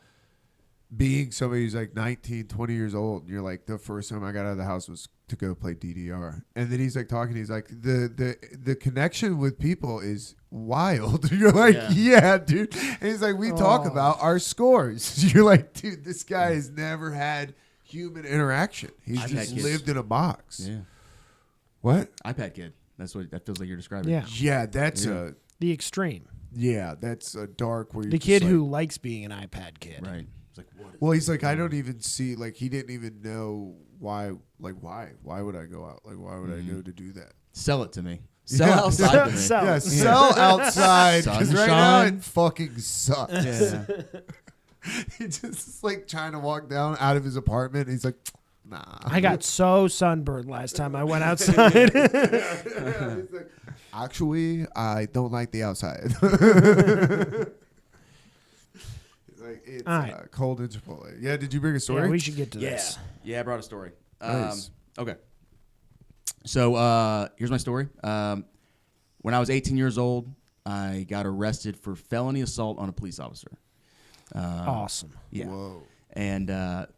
being somebody who's like 19, 20 years old. And you're like, the first time I got out of the house was to go play DDR. And then he's like talking, he's like, the connection with people is wild. You're like, yeah dude. And he's like, we talk about our scores. You're like, dude, this guy has never had human interaction. He's just lived in a box. yeah, What? iPad kid. That feels like you're describing. Yeah. Yeah, that's The extreme. that's a dark where you're The just kid like, who likes being an iPad kid. Right. It's like, what is well, he's like, I don't even see, like, he didn't even know why would I go out? Like, why would I go to do that? Sell it to me. Sell outside to me. Sell. Yeah, sell outside, because right now Sunshine. it fucking sucks. Yeah. He just is like trying to walk down out of his apartment. And he's like, nah. I got so sunburned last time I went outside. He's like, actually, I don't like the outside. Like, it's All right. cold in Chipotle. Yeah, did you bring a story? Yeah, we should get to Yeah. this. Yeah, I brought a story. Nice. Okay. So here's my story. When I was 18 years old, I got arrested for felony assault on a police officer. Awesome. Yeah. Whoa. And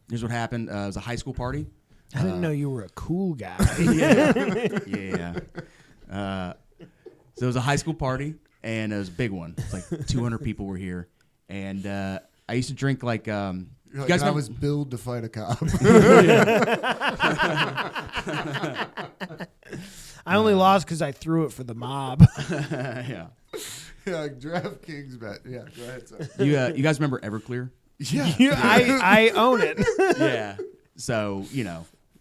here's what happened. It was a high school party. I didn't know you were a cool guy. Yeah. So it was a high school party, and it was a big one. It's like 200 people were here. And I used to drink like... You're you like, guys I remember- was billed to fight a cop. I only lost because I threw it for the mob. yeah. Yeah, DraftKings bet. Yeah, go ahead. Son. You guys remember Everclear? Yeah. I own it. Yeah. So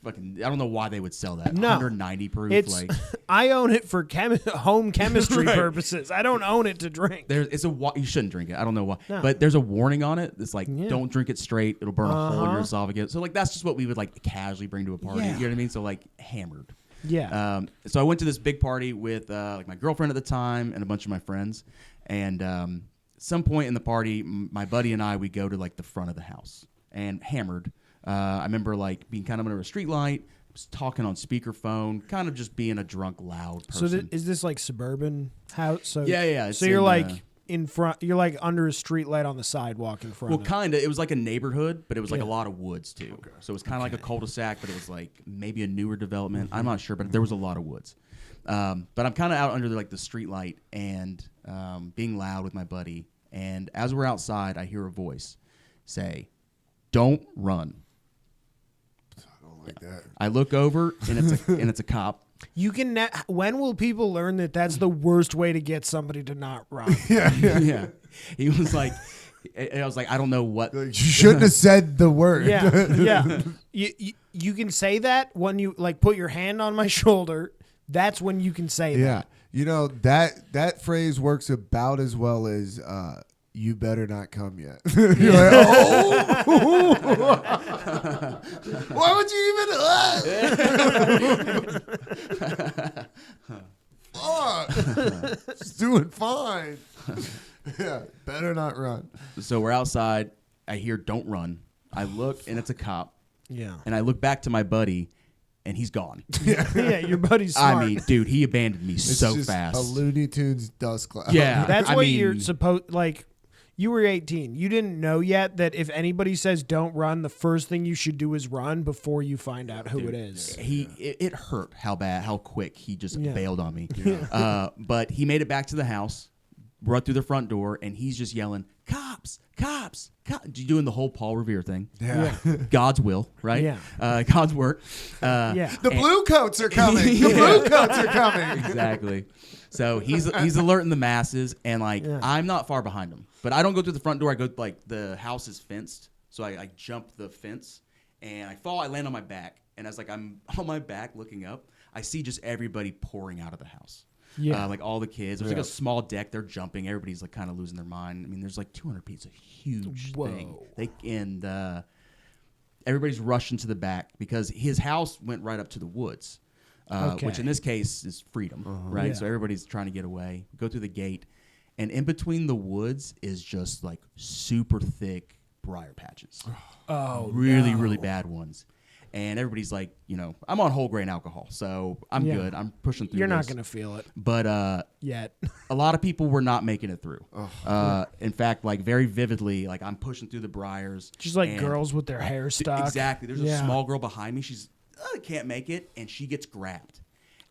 fucking, I don't know why they would sell that. No. 190 proof. It's I own it for home chemistry Right. purposes. I don't own it to drink. You shouldn't drink it. I don't know why, No. but there's a warning on it. It's like, Yeah. don't drink it straight. It'll burn a hole in your Uh-huh. esophagus. So like that's just what we would like casually bring to a party. Yeah. You know what I mean? So like hammered. Yeah. So I went to this big party with like my girlfriend at the time and a bunch of my friends. And some point in the party, my buddy and I, we go to like the front of the house and hammered. I remember like being kind of under a street light, was talking on speakerphone, kind of just being a drunk, loud person. So is this like suburban house? So Yeah. So you're like in front. You're like under a street light on the sidewalk in front. Well, of kind of. It was like a neighborhood, but it was like Yeah. a lot of woods too. Okay. So it was kind of like a cul-de-sac, but it was like maybe a newer development. I'm not sure, but there was a lot of woods. But I'm kind of out under like the street light and being loud with my buddy. And as we're outside, I hear a voice say, "Don't run." I don't like that. I look over and it's a cop. You can. When will people learn that that's the worst way to get somebody to not run? Yeah. He was like, and I was like, I don't know what. Like, you shouldn't have said the word. Yeah. You can say that when you like put your hand on my shoulder. That's when you can say that. Yeah. You know, that phrase works about as well as you better not come yet. You're like, oh. Why would you even? Fuck. It's doing fine. Yeah, better not run. So we're outside. I hear "Don't run." I look and it's a cop. Yeah. And I look back to my buddy, and he's gone. Yeah. Your buddy's smart. I mean, dude, he abandoned me It's so just fast. a Looney Tunes dust cloud. Yeah. That's I what mean- you're supposed like. You were 18. You didn't know yet that if anybody says don't run, the first thing you should do is run before you find out who it is. It hurt how quick he just Yeah. bailed on me. But he made it back to the house, brought through the front door, and he's just yelling, "Cops, cops, cops!" Doing the whole Paul Revere thing. Yeah. God's will, right? Yeah. God's work. Yeah. The blue coats are coming. The blue coats are coming. Exactly. So he's alerting the masses, and like I'm not far behind him, but I don't go through the front door. I go like the house is fenced, so I jump the fence, and I fall. I land on my back, and as like I'm on my back looking up, I see just everybody pouring out of the house. Yeah. Like all the kids. There's like a small deck. They're jumping. Everybody's like kind of losing their mind. I mean, there's like 200 people. It's a huge thing. Everybody's rushing to the back because his house went right up to the woods. Which in this case is freedom, right? Yeah. So everybody's trying to get away, go through the gate, and in between the woods is just like super thick briar patches. Oh, really bad ones. And everybody's like, I'm on whole grain alcohol, so I'm good. I'm pushing through. You're not this. going to feel it But yet. a lot of people were not making it through. In fact, like very vividly, like I'm pushing through the briars. Just like and- girls with their hair stuck. Exactly. There's a small girl behind me. She's can't make it, and she gets grabbed.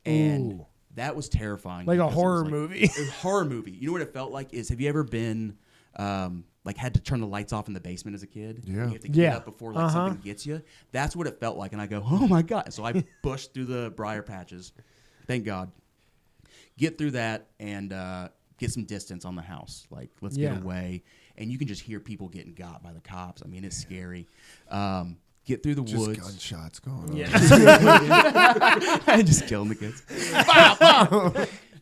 And that was terrifying. Like a because it horror was movie. A horror movie. You know what it felt like is, have you ever been like had to turn the lights off in the basement as a kid? Yeah. You have to get up before like something gets you. That's what it felt like. And I go, oh my God. So I pushed through the briar patches. Thank God. Get through that and get some distance on the house. Like, let's get away. And you can just hear people getting got by the cops. I mean, it's scary. Get through the Just woods. gunshots going on. Yeah. Just killing the kids.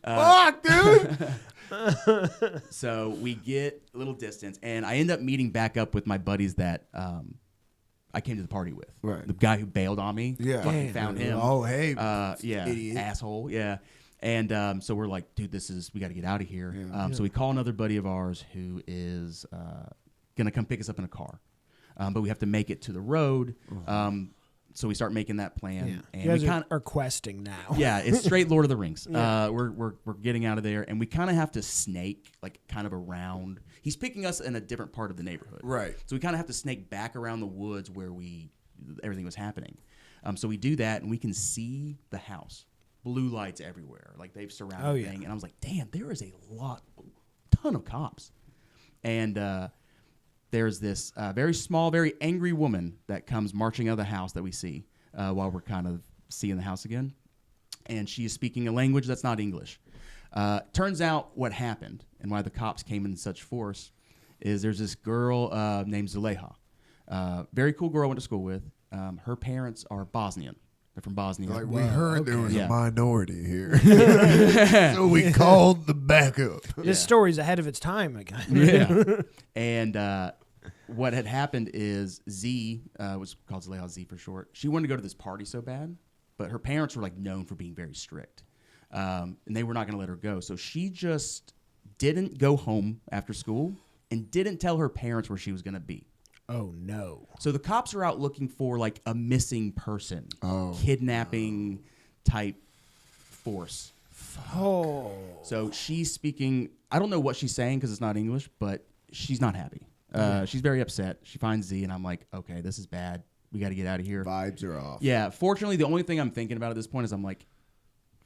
Fuck, dude. So we get a little distance, and I end up meeting back up with my buddies that I came to the party with. Right. The guy who bailed on me. Yeah. Fucking found him. Oh, hey. Yeah. idiot. Asshole. Yeah. And so we're like, dude, we got to get out of here. So we call another buddy of ours who is going to come pick us up in a car. But we have to make it to the road. So we start making that plan. And You guys we are questing now. yeah, it's straight Lord of the Rings. We're getting out of there, and we kind of have to snake like kind of around. He's picking us in a different part of the neighborhood, Right. So we kind of have to snake back around the woods where everything was happening. So we do that, and we can see the house. Blue lights everywhere, like they've surrounded the thing. And I was like, damn, there is a ton of cops, and there's this very small, very angry woman that comes marching out of the house that we see while we're kind of seeing the house again. And she is speaking a language that's not English. Turns out what happened and why the cops came in such force is there's this girl named Zuleha. Very cool girl I went to school with. Her parents are Bosnian. They're from Bosnia. Like we heard there was Yeah. a minority here. So we called the backup. This story's ahead of its time again. Yeah. And what had happened is Z, was called Zuleha Z for short. She wanted to go to this party so bad, but her parents were like known for being very strict. And they were not going to let her go. So she just didn't go home after school and didn't tell her parents where she was going to be. Oh, no. So the cops are out looking for like a missing person, kidnapping type force. Oh. So she's speaking, I don't know what she's saying because it's not English, but she's not happy. She's very upset. She finds Z, and I'm like, okay, this is bad. We got to get out of here. Vibes are off. Yeah, fortunately, the only thing I'm thinking about at this point is I'm like,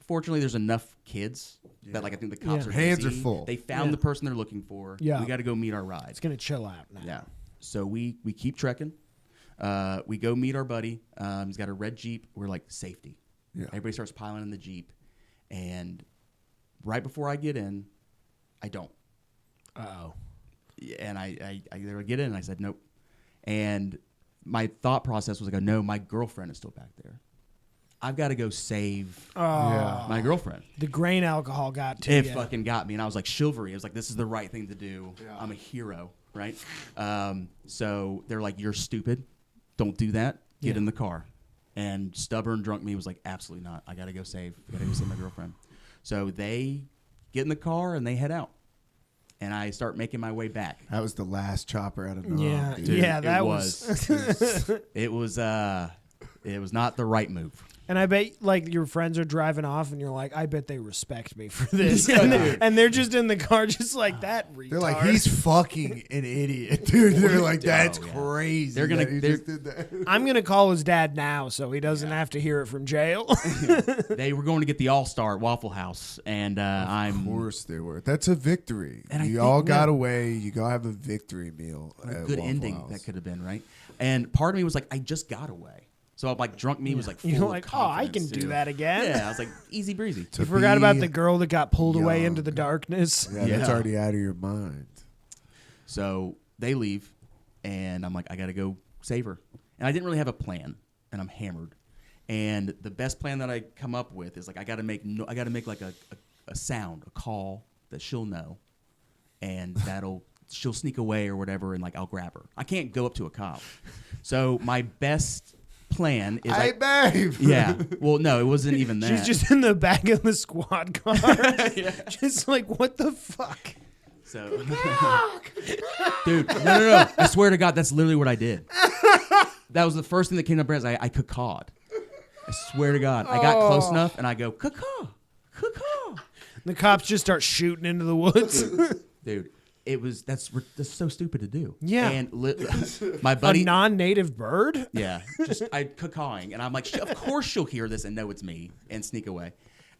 fortunately, there's enough kids that like I think the cops are hands are busy. full. They found the person they're looking for. Yeah. We got to go meet our ride. It's going to chill out now. Yeah. So we keep trekking. We go meet our buddy. He's got a red Jeep. We're like, safety. Yeah. Everybody starts piling in the Jeep. And right before I get in, I don't. Uh-oh. And I get in, and I said, nope. And my thought process was like, no, my girlfriend is still back there. I've got to go save my girlfriend. The grain alcohol got to It you. fucking got me. And I was like chivalry. I was like, this is the right thing to do. Yeah. I'm a hero, right? So they're like, you're stupid. Don't do that. Get in the car. And stubborn drunk me was like, absolutely not. I got to go save my girlfriend. So they get in the car and they head out. And I start making my way back. That was the last chopper out of Nog. Yeah, dude. yeah, that it was. it was not the right move. And I bet, like, your friends are driving off, and you're like, I bet they respect me for this. And they're just in the car, just like that retard. They're like, he's fucking an idiot, dude. They're like, that's crazy. They're gonna. that he just did that. I'm going to call his dad now so he doesn't have to hear it from jail. They were going to get the All-Star at Waffle House, and Of course they were. That's a victory. And I you think all got away. You go have a victory meal. a at good Waffle ending House. that could have been, right? And part of me was like, I just got away. So I'm like, drunk me was like, full You're of like, oh, I confidence, can do too. that again. Yeah, I was like, easy breezy. To You forgot about be the girl that got pulled away young. into the darkness. Yeah, that's Yeah. already out of your mind. So they leave, and I'm like, I got to go save her. And I didn't really have a plan, and I'm hammered. And the best plan that I come up with is like, I got to make like a sound, a call that she'll know, and she'll sneak away or whatever, and like I'll grab her. I can't go up to a cop. So my best plan is Hey, babe. yeah. Well, no, it wasn't even that. She's just in the back of the squad car. Just like, what the fuck? So, dude, no. I swear to God, that's literally what I did. That was the first thing that came to my brain. I cacawed. I swear to God, I got close enough, and I go cacaw. The cops just start shooting into the woods. Dude, that's so stupid to do. Yeah. And my A buddy, non-native bird? yeah, just I cacawing, and I'm like, of course she'll hear this and know it's me and sneak away.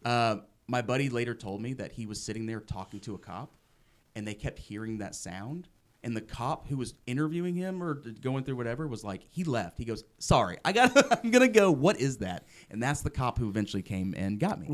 My buddy later told me that he was sitting there talking to a cop, and they kept hearing that sound. And the cop who was interviewing him or going through whatever was like, he left. He goes, sorry, I'm gonna go. What is that? And that's the cop who eventually came and got me.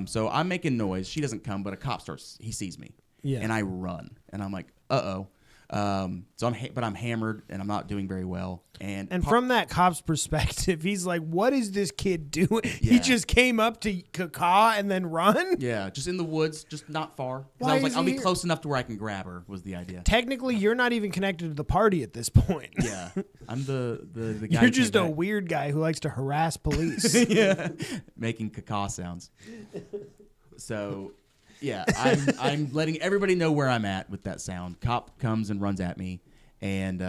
So I'm making noise. She doesn't come, but a cop he sees me. Yeah. And I run, and I'm like, uh-oh. So I'm hammered, and I'm not doing very well. And from that cop's perspective, he's like, what is this kid doing? He Yeah. just came up to cacaw and then run? yeah, just in the woods, just not far. 'Cause Why I was is like, I'll he be here? close enough to where I can grab her. Was the idea? Technically, you're not even connected to the party at this point. Yeah, I'm the guy. You're who just came a back. weird guy who likes to harass police. Yeah, making caca sounds. So, yeah, I'm letting everybody know where I'm at with that sound. Cop comes and runs at me, and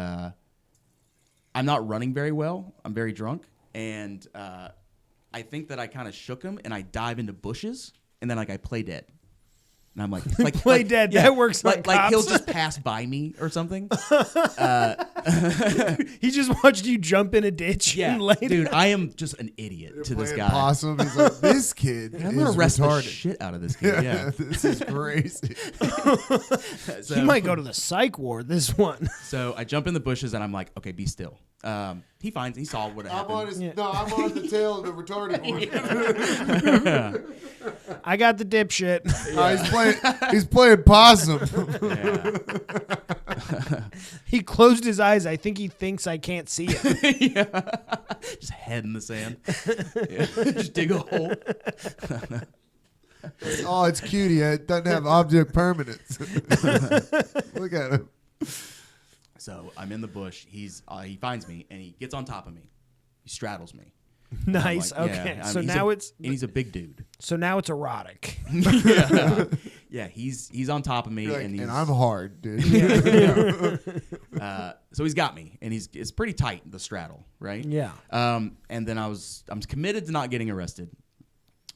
I'm not running very well. I'm very drunk, and I think that I kind of shook him, and I dive into bushes, and then like I play dead. And I'm like Play dead. That works on like he'll cops. just pass by me or something. He just watched you jump in a ditch. Yeah, and lay dude, down. I am just an idiot to this Playing guy. Possum. He's like, this kid I'm gonna is arrest the retarded. shit out of this kid. Yeah. This is crazy. So, He might go to the psych ward. This one. so I jump in the bushes and I'm like, okay, be still. He saw what happened. I'm on the tail of the retarded one. I got the dipshit. He's playing possum. Yeah. He closed his eyes. I think he thinks I can't see it. Yeah. Just head in the sand. Yeah. Just dig a hole. Oh, it's cutie. It doesn't have object permanence. Look at him. So I'm in the bush. He finds me and he gets on top of me. He straddles me. Nice. Like, Okay. yeah, So he's now and he's a big dude. So now it's erotic. Yeah. Yeah. He's on top of me You're like, and I'm hard, dude. so he's got me and it's pretty tight, the straddle, right? Yeah. And then I'm committed to not getting arrested.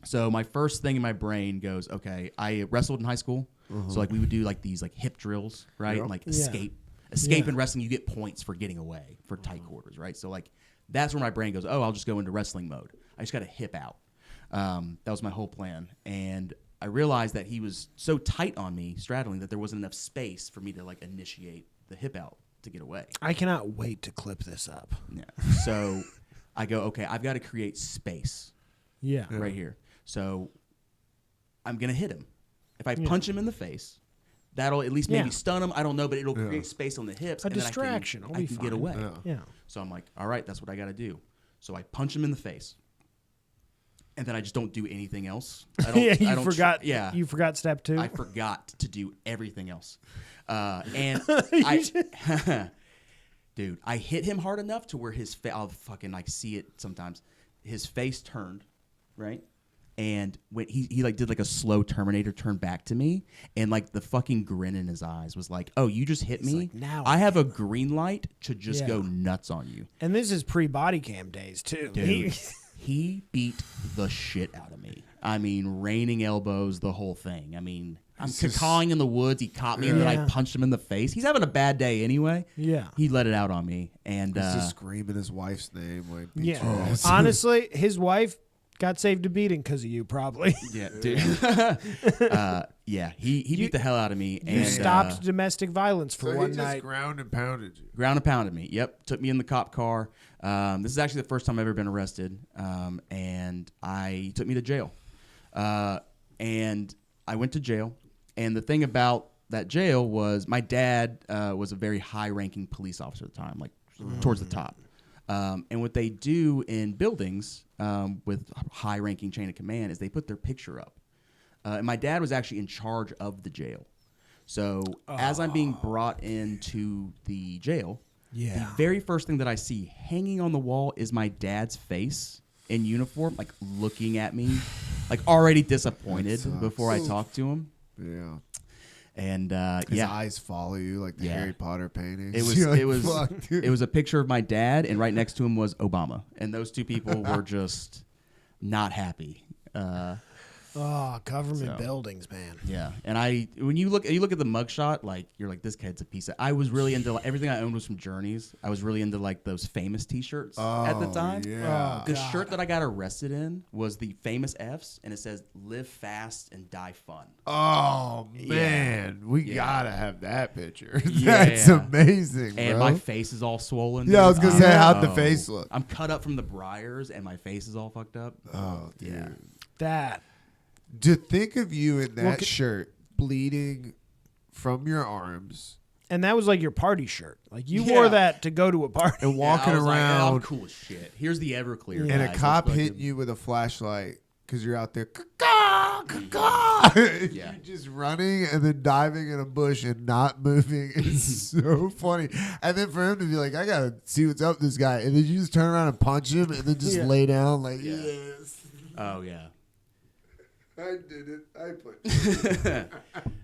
So my first thing in my brain goes, okay, I wrestled in high school. So like we would do like these like hip drills, right? Yep. And like Yeah. escape in wrestling, you get points for getting away for tight quarters, right? So like that's where my brain goes, oh, I'll just go into wrestling mode. I just got to hip out. That was my whole plan. And I realized that he was so tight on me straddling that there wasn't enough space for me to like initiate the hip out to get away. I cannot wait to clip this up. Yeah. So I go, okay, I've got to create space Yeah. right here. So I'm going to hit him. If I punch him in the face, that'll at least maybe stun him. I don't know, but it'll create space on the hips. A and then distraction. I can get away. Yeah. So I'm like, all right, that's what I got to do. So I punch him in the face. And then I just don't do anything else. I don't, You forgot. Yeah. You forgot step 2. I forgot to do everything else. And dude, I hit him hard enough to where his face, I'll fucking like see it sometimes. His face turned, right? And when he like did like a slow Terminator turn back to me, and like the fucking grin in his eyes was like, "Oh, you just hit me. like, now I have a green light to just go Yeah. nuts on you." And this is pre-body cam days too. Dude, he beat the shit out of me. I mean, raining elbows, the whole thing. I mean, I'm cacawing in the woods. He caught me, and then I punched him in the face. He's having a bad day anyway. Yeah. He let it out on me, and He's just screaming his wife's name. Like, beat Yeah. your ass. Honestly, his wife got saved a beating because of you, probably. yeah, dude. Yeah, he beat the hell out of me. You and stopped domestic violence for So one he just night. ground and pounded you. ground and pounded me. Yep, took me in the cop car. This is actually the first time I've ever been arrested, and he took me to jail. And I went to jail, and the thing about that jail was my dad was a very high-ranking police officer at the time, like towards the top. And what they do in buildings with high-ranking chain of command is they put their picture up. And my dad was actually in charge of the jail. So as I'm being brought into the jail, the very first thing that I see hanging on the wall is my dad's face in uniform, like looking at me, like already disappointed before I talk to him. Yeah. And His eyes follow you like the Harry Potter paintings. It was You're like, it was "Fuck, dude." it was a picture of my dad, and right next to him was Obama, and those two people were just not happy. Oh, government So. buildings, man. Yeah, and when you look at the mugshot, like you're like, this kid's a piece of. I was really into like, everything I owned was from Journeys. I was really into like those Famous T-shirts at the time. Yeah. The shirt that I got arrested in was the Famous F's, and it says "Live fast and die fun." Oh man, we gotta have that picture. Yeah. That's amazing, And bro. my face is all swollen. Yeah, I was gonna say, how'd the Oh. face look? I'm cut up from the briars, and my face is all fucked up. Oh, dude. Yeah. That. To think of you in that Well, shirt, bleeding from your arms And that was like your party shirt. Like you Yeah. wore that to go to a party. and walking I was like, oh, I'm around, cool as shit. Here's the Everclear. and a guys. cop Let's hitting fucking- you with a flashlight because you're out there, caw, caw. Yeah. You're just running and then diving in a bush and not moving. It's so funny. And then for him to be like, I gotta see what's up with this guy, and then you just turn around and punch him, and then just Yeah. lay down like, Yeah. yes, Oh yeah. I did it. I put you.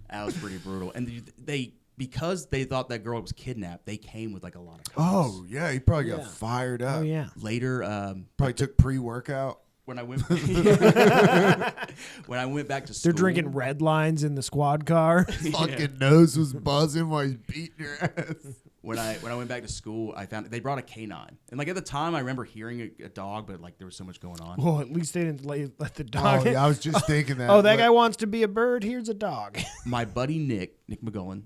That was pretty brutal. And because they thought that girl was kidnapped, they came with like a lot of cops. Oh yeah, he probably got Yeah. fired up. Oh yeah. Later, Probably took pre-workout. when I went when I went back to school, They're drinking red lines in the squad car. Fucking nose was buzzing while he's beating your ass. when I went back to school, I found they brought a canine, and like at the time, I remember hearing a dog, but like there was so much going on. Well, at least they didn't let the dog. Oh, yeah, I was just thinking that. Oh, that guy wants to be a bird. Here's a dog. My buddy Nick McGowan,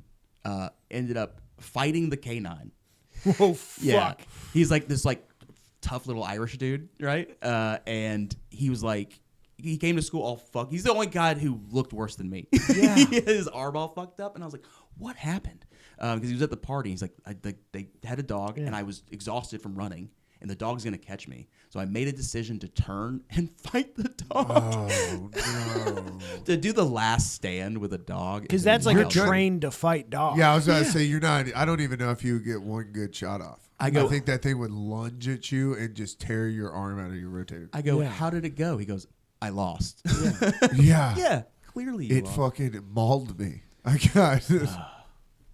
ended up fighting the canine. Oh fuck! Yeah, he's like this like tough little Irish dude, right? And he was like, he came to school all fucked. He's the only guy who looked worse than me. Yeah. He had his arm all fucked up, and I was like, what happened? Because he was at the party. He's like, they had a dog, and I was exhausted from running, and the dog's gonna catch me. So I made a decision to turn and fight the dog. Oh no! To do the last stand with a dog, Because is that's like a wild. trained to fight dog. Yeah, I was about to say you're not. I don't even know if you would get one good shot off. I think that thing would lunge at you and just tear your arm out of your rotator. I go, Yeah. how did it go? He goes, I lost. Yeah, Yeah, clearly you it lost. fucking mauled me. I got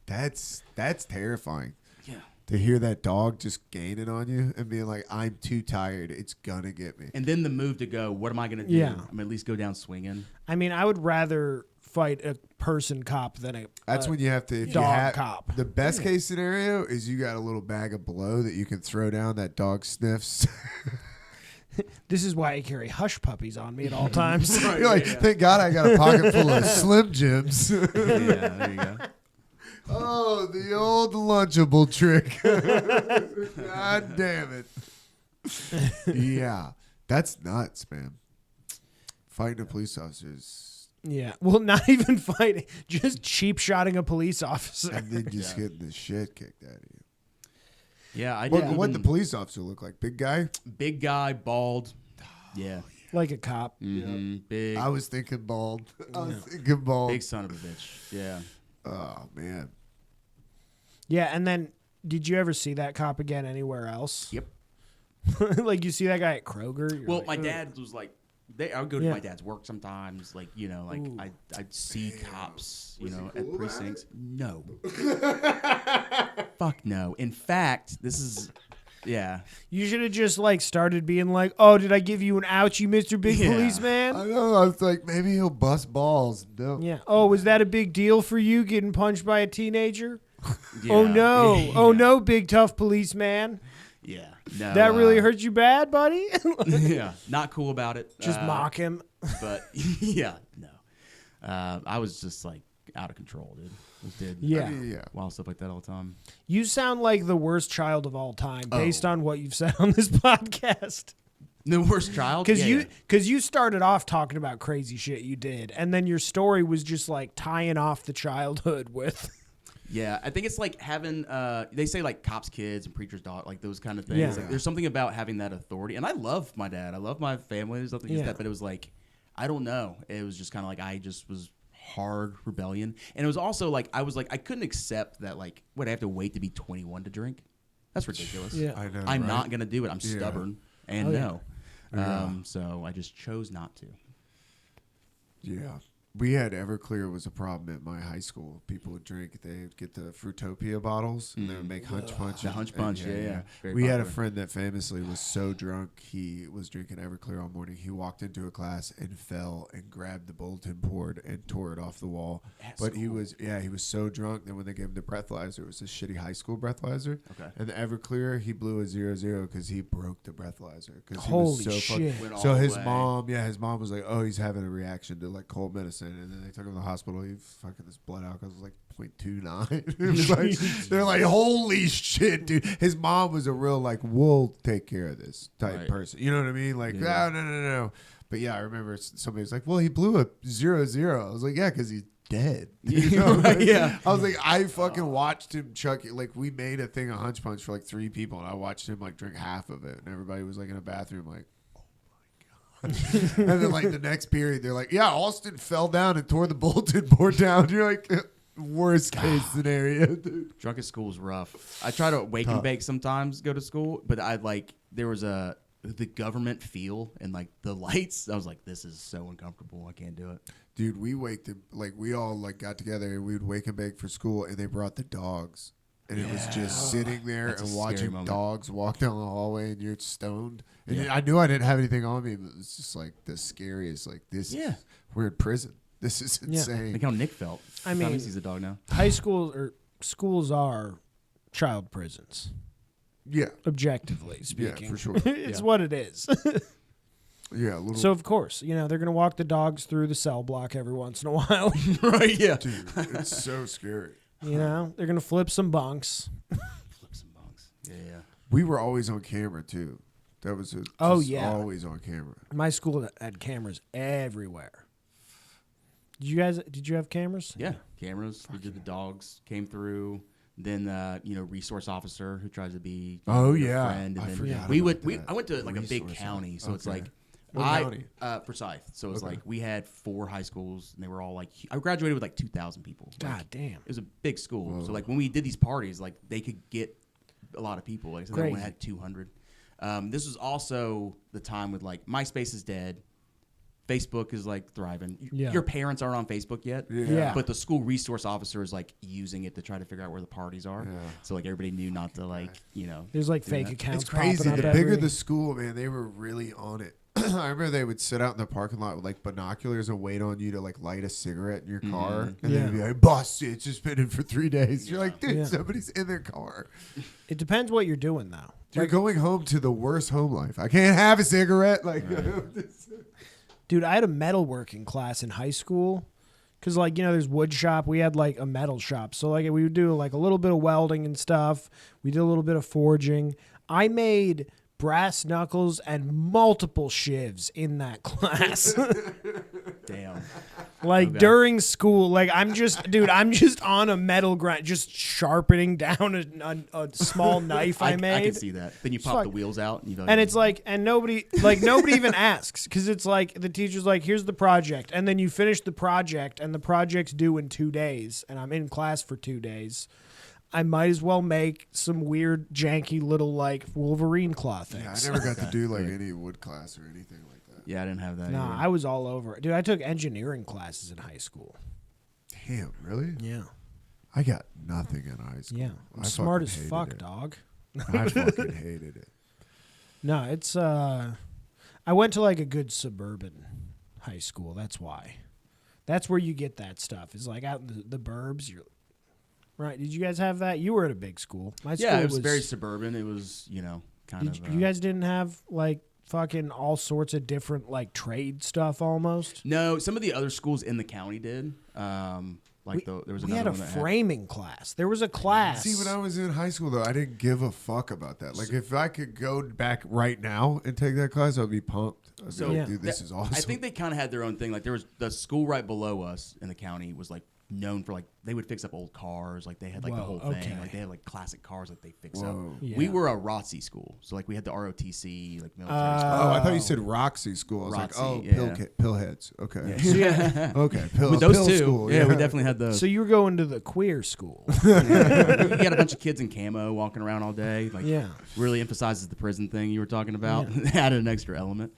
that's terrifying. Yeah. To hear that dog just gaining on you and being like, I'm too tired. It's gonna get me. And then the move to go, what am I going to do? Yeah. I'm gonna at least go down swinging. I mean, I would rather fight a person cop than a That's when you have to. If dog you have, cop. The best case scenario is you got a little bag of blow that you can throw down. That dog sniffs. This is why I carry hush puppies on me at all times. You're like, thank God I got a pocket full of Slim Jims. Yeah, there you go. Oh, the old Lunchable trick. God damn it. Yeah, that's nuts, man. Fighting a police officer is, Yeah. Well, not even fighting, just cheap shotting a police officer. and then just getting the shit kicked out of you. Yeah, I What, did. what the police officer look like? Big guy? Big guy, bald. Yeah. Like a cop. Mhm, Big. I was thinking bald. I was thinking bald. Big son of a bitch. Yeah. Oh, man. Yeah, and then did you ever see that cop again anywhere else? Yep. Like you see that guy at Kroger? You're Well, like, my "Ugh." dad was like, I would go to Yeah. my dad's work sometimes. Like, you know, like Ooh. I'd see cops, you know, at precincts. No. Fuck no. In fact, this is, yeah. You should have just like started being like, "Oh, did I give you an ouchie, Mr. Big Yeah. Policeman?" I know. I was like, maybe he'll bust balls. No. Yeah. Oh, was that a big deal for you getting punched by a teenager? Yeah. Oh no. Yeah. Oh no, big tough policeman. Yeah. No. That really hurt you bad, buddy? Yeah. Not cool about it. Just mock him. But yeah, no. I was just like out of control, dude. Did Yeah. Yeah. wild stuff like that all the time. You sound like the worst child of all time based on what you've said on this podcast. The worst child? Because you started off talking about crazy shit you did, and then your story was just like tying off the childhood with. Yeah, I think it's like having, they say like cops' kids and preachers' dog, like those kind of things. Yeah. Like, there's something about having that authority. And I love my dad. I love my family. There's nothing against Yeah. that. But it was like, I don't know. It was just kind of like I just was hard rebellion. And it was also like, I couldn't accept that, like, I have to wait to be 21 to drink? That's ridiculous. Yeah. I know. I'm right? not going to do it. I'm Yeah. stubborn. And Oh, yeah. no. Yeah. So I just chose not to. Yeah. We had Everclear was a problem at my high school. People would drink. They would get the Fruitopia bottles and they would make Hunch Punch. The and- Hunch and Punch, yeah. Very We had a popular. friend that famously was so drunk he was drinking Everclear all morning. He walked into a class and fell and grabbed the bulletin board and tore it off the wall. At But he school. was so drunk that when they gave him the breathalyzer, it was a shitty high school breathalyzer. Okay. And the Everclear, he blew a 0-0 because he broke the breathalyzer. Because Holy he was so shit. Went So all the his way. mom was like, "Oh, he's having a reaction to like cold medicine," and then they took him to the hospital. He fucking his blood alcohol was like 0.29. It was like, they're like, "Holy shit, dude!" His mom was a real like, "We'll take care of this" type Right. person. You know what I mean? Like, Yeah. no. But yeah, I remember somebody was like, "Well, he blew a 0-0." I was like, "Yeah, because he's dead." You know? Right, yeah. I was like, I fucking watched him chuck it. Like, we made a thing of Hunch Punch for like 3 people, and I watched him like drink half of it, and everybody was like in a bathroom, like, "Oh my god!" And then like the next period, they're like, "Yeah, Austin fell down and tore the bulletin board down." You're like, worst case scenario, dude. Drunk at school is rough. I try to wake and bake sometimes, go to school, but there was the government feel and like the lights. I was like, this is so uncomfortable. I can't do it. Dude, we all like got together and we would wake and bake for school, and they brought the dogs. And it was just sitting there That's a and scary watching moment. dogs walk down the hallway, and you're stoned. And Yeah. I knew I didn't have anything on me, but it was just like the scariest. Like, Yeah. we're in prison. This is insane. Like how Nick felt. I mean- he sees a dog now. High school or schools are child prisons. Yeah. Objectively speaking. Yeah, for sure. It's what it is. Yeah. So, of course, they're going to walk the dogs through the cell block every once in a while. Right, yeah. Dude, it's so scary. They're going to flip some bunks. Yeah. We were always on camera, too. That was always on camera. My school had cameras everywhere. Did you have cameras? Yeah, cameras. We did the dogs, came through. Then resource officer who tries to be your friend. And I then forgot I went to like a big county, so it's like Forsyth. So it's like we had 4 high schools, and they were all like I graduated with like 2,000 people. God damn, it was a big school. Whoa. So like when we did these parties, like they could get a lot of people. Like someone had 200. This was also the time with like MySpace is dead. Facebook is like thriving. Yeah. Your parents aren't on Facebook yet. Yeah. But the school resource officer is like using it to try to figure out where the parties are. Yeah. So like everybody knew not to like, There's like do fake that. accounts It's crazy. popping up The bigger every- the school, man, they were really on it. I remember they would sit out in the parking lot with like binoculars and wait on you to like light a cigarette in your car. And they'd be like, boss, it's just been in for 3 days. You're like, dude, somebody's in their car. It depends what you're doing, though. You're going home to the worst home life. I can't have a cigarette. Like, Dude, I had a metalworking class in high school because, like, there's wood shop. We had, like, a metal shop. So, like, we would do, like, a little bit of welding and stuff. We did a little bit of forging. I made brass knuckles and multiple shivs in that class. Damn. Like, during school, like, I'm just on a metal grind, just sharpening down a small knife I made. I can see that. Then you pop the wheels out. And it's like, and nobody even asks because it's like the teacher's like, here's the project. And then you finish the project and the project's due in 2 days. And I'm in class for 2 days. I might as well make some weird, janky little like Wolverine claw things. I never got to do like any wood class or anything like that. Yeah, I didn't have that. Nah, I was all over it. Dude, I took engineering classes in high school. Damn, really? Yeah. I got nothing in high school. Yeah. I'm I smart as fucking fuck, hated it. dog. I fucking hated it. No, it's I went to like a good suburban high school. That's why. That's where you get that stuff. It's like out in the burbs. You're right. Did you guys have that? You were at a big school. My school it was very suburban. It was, kind of. You guys didn't have like fucking all sorts of different like trade stuff almost? No, some of the other schools in the county did. There was we another had a one that framing class. There was a class. See, when I was in high school, though, I didn't give a fuck about that. Like, if I could go back right now and take that class, I'd be pumped. I'd be like, dude, this is awesome. I think they kind of had their own thing. Like, there was the school right below us in the county was like known for like they would fix up old cars. Like they had like the whole thing. Okay. Like they had like classic cars that they fix up. Yeah. We were a ROTC school, so like we had the ROTC like military. Oh, I thought you said Roxy school. I was Roxy, like, yeah. pillheads. Okay. Yeah. Okay. With those pill two, school. yeah, we definitely had those. So you were going to the queer school. You got a bunch of kids in camo walking around all day. Like, Yeah. really emphasizes the prison thing you were talking about. Added an extra element.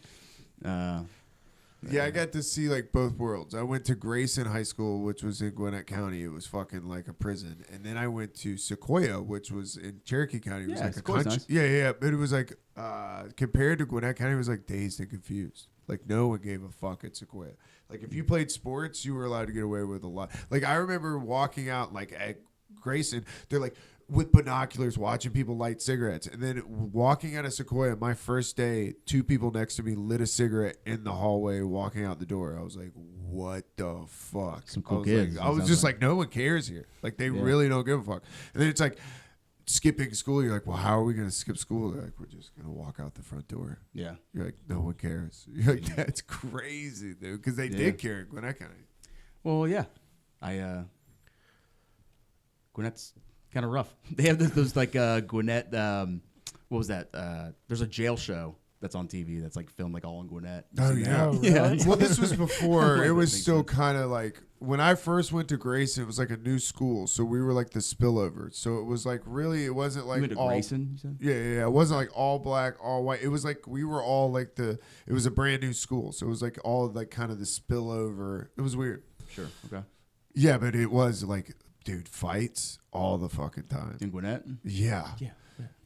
Yeah, I got to see like both worlds. I went to Grayson High School, which was in Gwinnett County. It was fucking like a prison. And then I went to Sequoia, which was in Cherokee County. It was like Sequoia's a country. nice. Yeah. But it was like compared to Gwinnett County, it was like dazed and confused. Like no one gave a fuck at Sequoia. Like if you played sports, you were allowed to get away with a lot. Like I remember walking out like at Grayson, they're like with binoculars watching people light cigarettes, and then walking out of Sequoia, my first day, 2 people next to me lit a cigarette in the hallway walking out the door. I was like, what the fuck? Some cool I was kids. Like, I was just like, no one cares here. Like they really don't give a fuck. And then it's like skipping school. You're like, well, how are we going to skip school? They're like, we're just going to walk out the front door. Yeah. You're like, no one cares. You're like, that's crazy, dude. Because they did care in Gwinnett County. Well, yeah. Gwinnett's kind of rough. They have those like Gwinnett. What was that? There's a jail show that's on TV that's like filmed like all in Gwinnett. Oh yeah, really? Yeah. Well, this was before. It was think still so. kind of like when I first went to Grayson. It was like a new school, so we were like the spillover. So it was like really, it wasn't like You went to all. Grayson, you said? Yeah. It wasn't like all black, all white. It was like we were all like it was a brand new school, so it was like all like kind of the spillover. It was weird. Sure. Okay. Yeah, but it was like, dude, fights all the fucking time. In Gwinnett? Yeah. Yeah.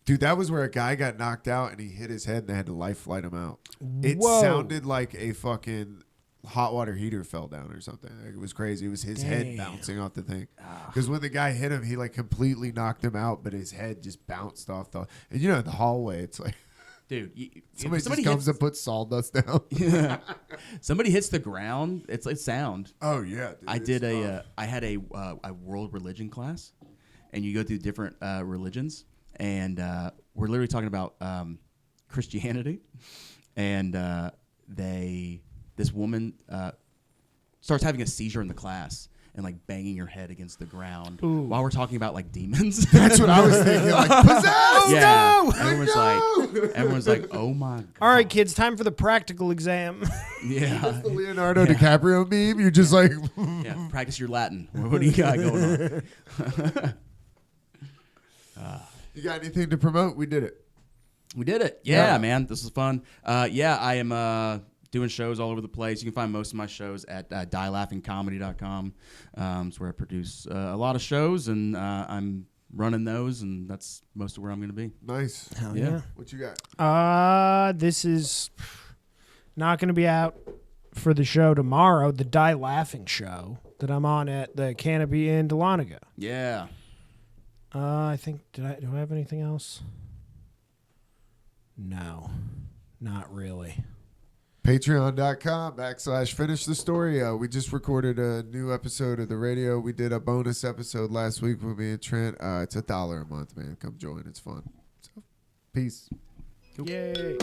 Dude, that was where a guy got knocked out and he hit his head and they had to life flight him out. It Whoa. sounded like a fucking hot water heater fell down or something. Like, it was crazy. It was his head bouncing off the thing. Because when the guy hit him, he like completely knocked him out, but his head just bounced off the. And you know, in the hallway, it's like. Dude, somebody just comes and puts sawdust down. Yeah. Somebody hits the ground. It's like sound. Oh yeah. Dude, I had a world religion class, and you go through different religions, and we're literally talking about Christianity, and this woman starts having a seizure in the class. And like banging your head against the ground while we're talking about like demons. That's what I was thinking. Like possessed. Yeah. No! Everyone's like, oh my god. All right, kids, time for the practical exam. Yeah. That's the Leonardo DiCaprio meme. You're just like, yeah. Practice your Latin. What do you got going on? You got anything to promote? We did it. We did it. Yeah, man. This is fun. Yeah, I am. Doing shows all over the place. You can find most of my shows at dielaughingcomedy.com. It's where I produce a lot of shows, and I'm running those, and that's most of where I'm going to be. Nice. Hell yeah. What you got? This is not going to be out for the show tomorrow, the Die Laughing show that I'm on at the Canopy in Dahlonega. Yeah. I think, do I have anything else? No, not really. Patreon.com/FinishTheStory. We just recorded a new episode of the radio. We did a bonus episode last week with me and Trent. It's $1 a month, man. Come join. It's fun. So, peace. Yay.